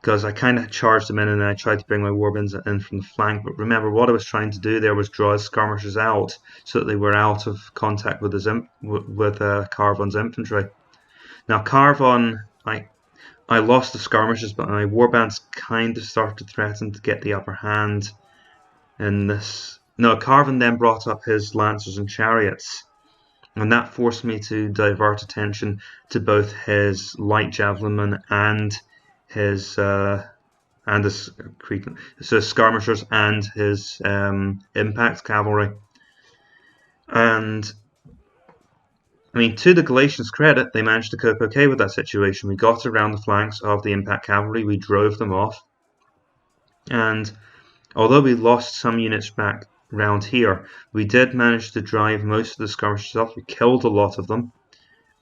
Because I kind of charged them in and then I tried to bring my warbands in from the flank. But remember, what I was trying to do there was draw his skirmishers out so that they were out of contact with Karvon's infantry. Now Karvon, I lost the skirmishers, but my warbands kind of started to threaten to get the upper hand in this. No, Karvon then brought up his lancers and chariots, and that forced me to divert attention to both his light javelinmen and his skirmishers and his impact cavalry. And I mean, to the Galatians' credit, they managed to cope okay with that situation. We got around the flanks of the impact cavalry, we drove them off, and although we lost some units back round here, we did manage to drive most of the skirmishers off. We killed a lot of them.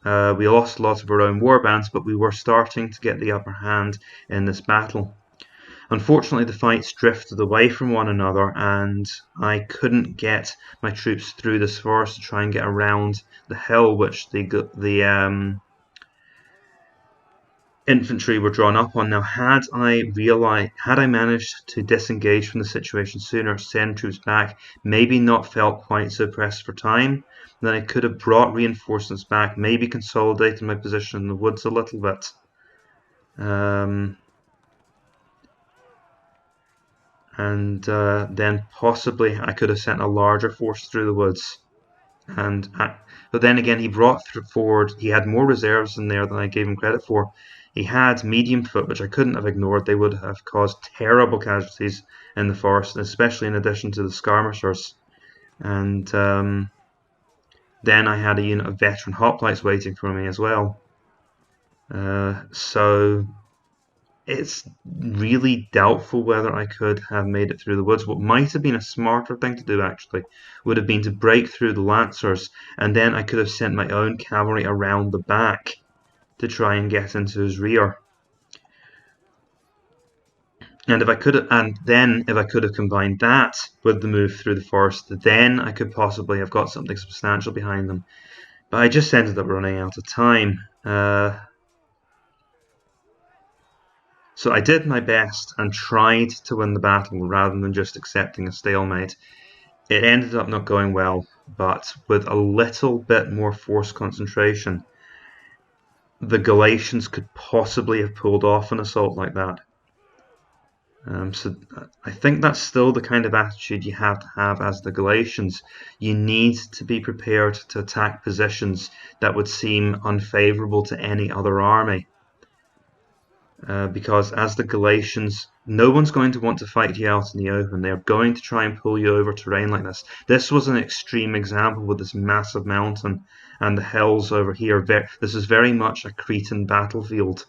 We lost a lot of our own warbands, but we were starting to get the upper hand in this battle. Unfortunately, the fights drifted away from one another, and I couldn't get my troops through this forest to try and get around the hill which the infantry were drawn up on. Now, had I managed to disengage from the situation sooner, send troops back, maybe not felt quite so pressed for time, then I could have brought reinforcements back, maybe consolidated my position in the woods a little bit. And then possibly I could have sent a larger force through the woods. But then again, he brought forward, he had more reserves in there than I gave him credit for. He had medium foot, which I couldn't have ignored. They would have caused terrible casualties in the forest, especially in addition to the skirmishers. And then I had a unit of veteran hoplites waiting for me as well. So it's really doubtful whether I could have made it through the woods. What might have been a smarter thing to do, actually, would have been to break through the lancers, and then I could have sent my own cavalry around the back to try and get into his rear. And if I could have combined that with the move through the forest, then I could possibly have got something substantial behind them. But I just ended up running out of time. So I did my best and tried to win the battle rather than just accepting a stalemate. It ended up not going well, but with a little bit more force concentration, the Galatians could possibly have pulled off an assault like that. So I think that's still the kind of attitude you have to have as the Galatians. You need to be prepared to attack positions that would seem unfavorable to any other army. Because as the Galatians, no one's going to want to fight you out in the open. They're going to try and pull you over terrain like this. This was an extreme example with this massive mountain and the hills over here. This is very much a Cretan battlefield.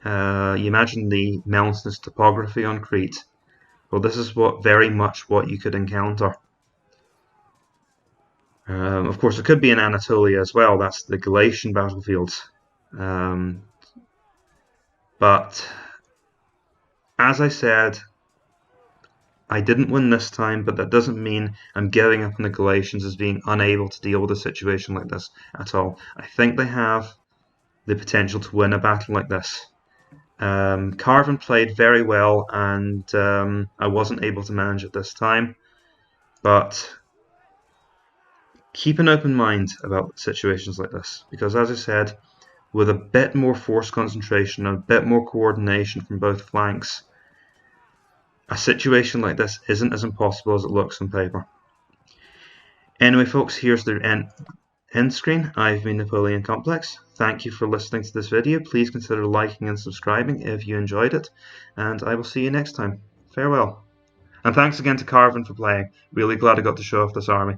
You imagine the mountainous topography on Crete. Well, this is very much what you could encounter. Of course, it could be in Anatolia as well. That's the Galatian battlefields. But as I said, I didn't win this time, but that doesn't mean I'm giving up on the Galatians as being unable to deal with a situation like this at all. I think they have the potential to win a battle like this. Karvon played very well, and I wasn't able to manage it this time. But keep an open mind about situations like this, because as I said, with a bit more force concentration and a bit more coordination from both flanks, a situation like this isn't as impossible as it looks on paper. Anyway, folks, here's the end screen. I've been Napoleon Complex. Thank you for listening to this video. Please consider liking and subscribing if you enjoyed it, and I will see you next time. Farewell. And thanks again to Karvon for playing. Really glad I got to show off this army.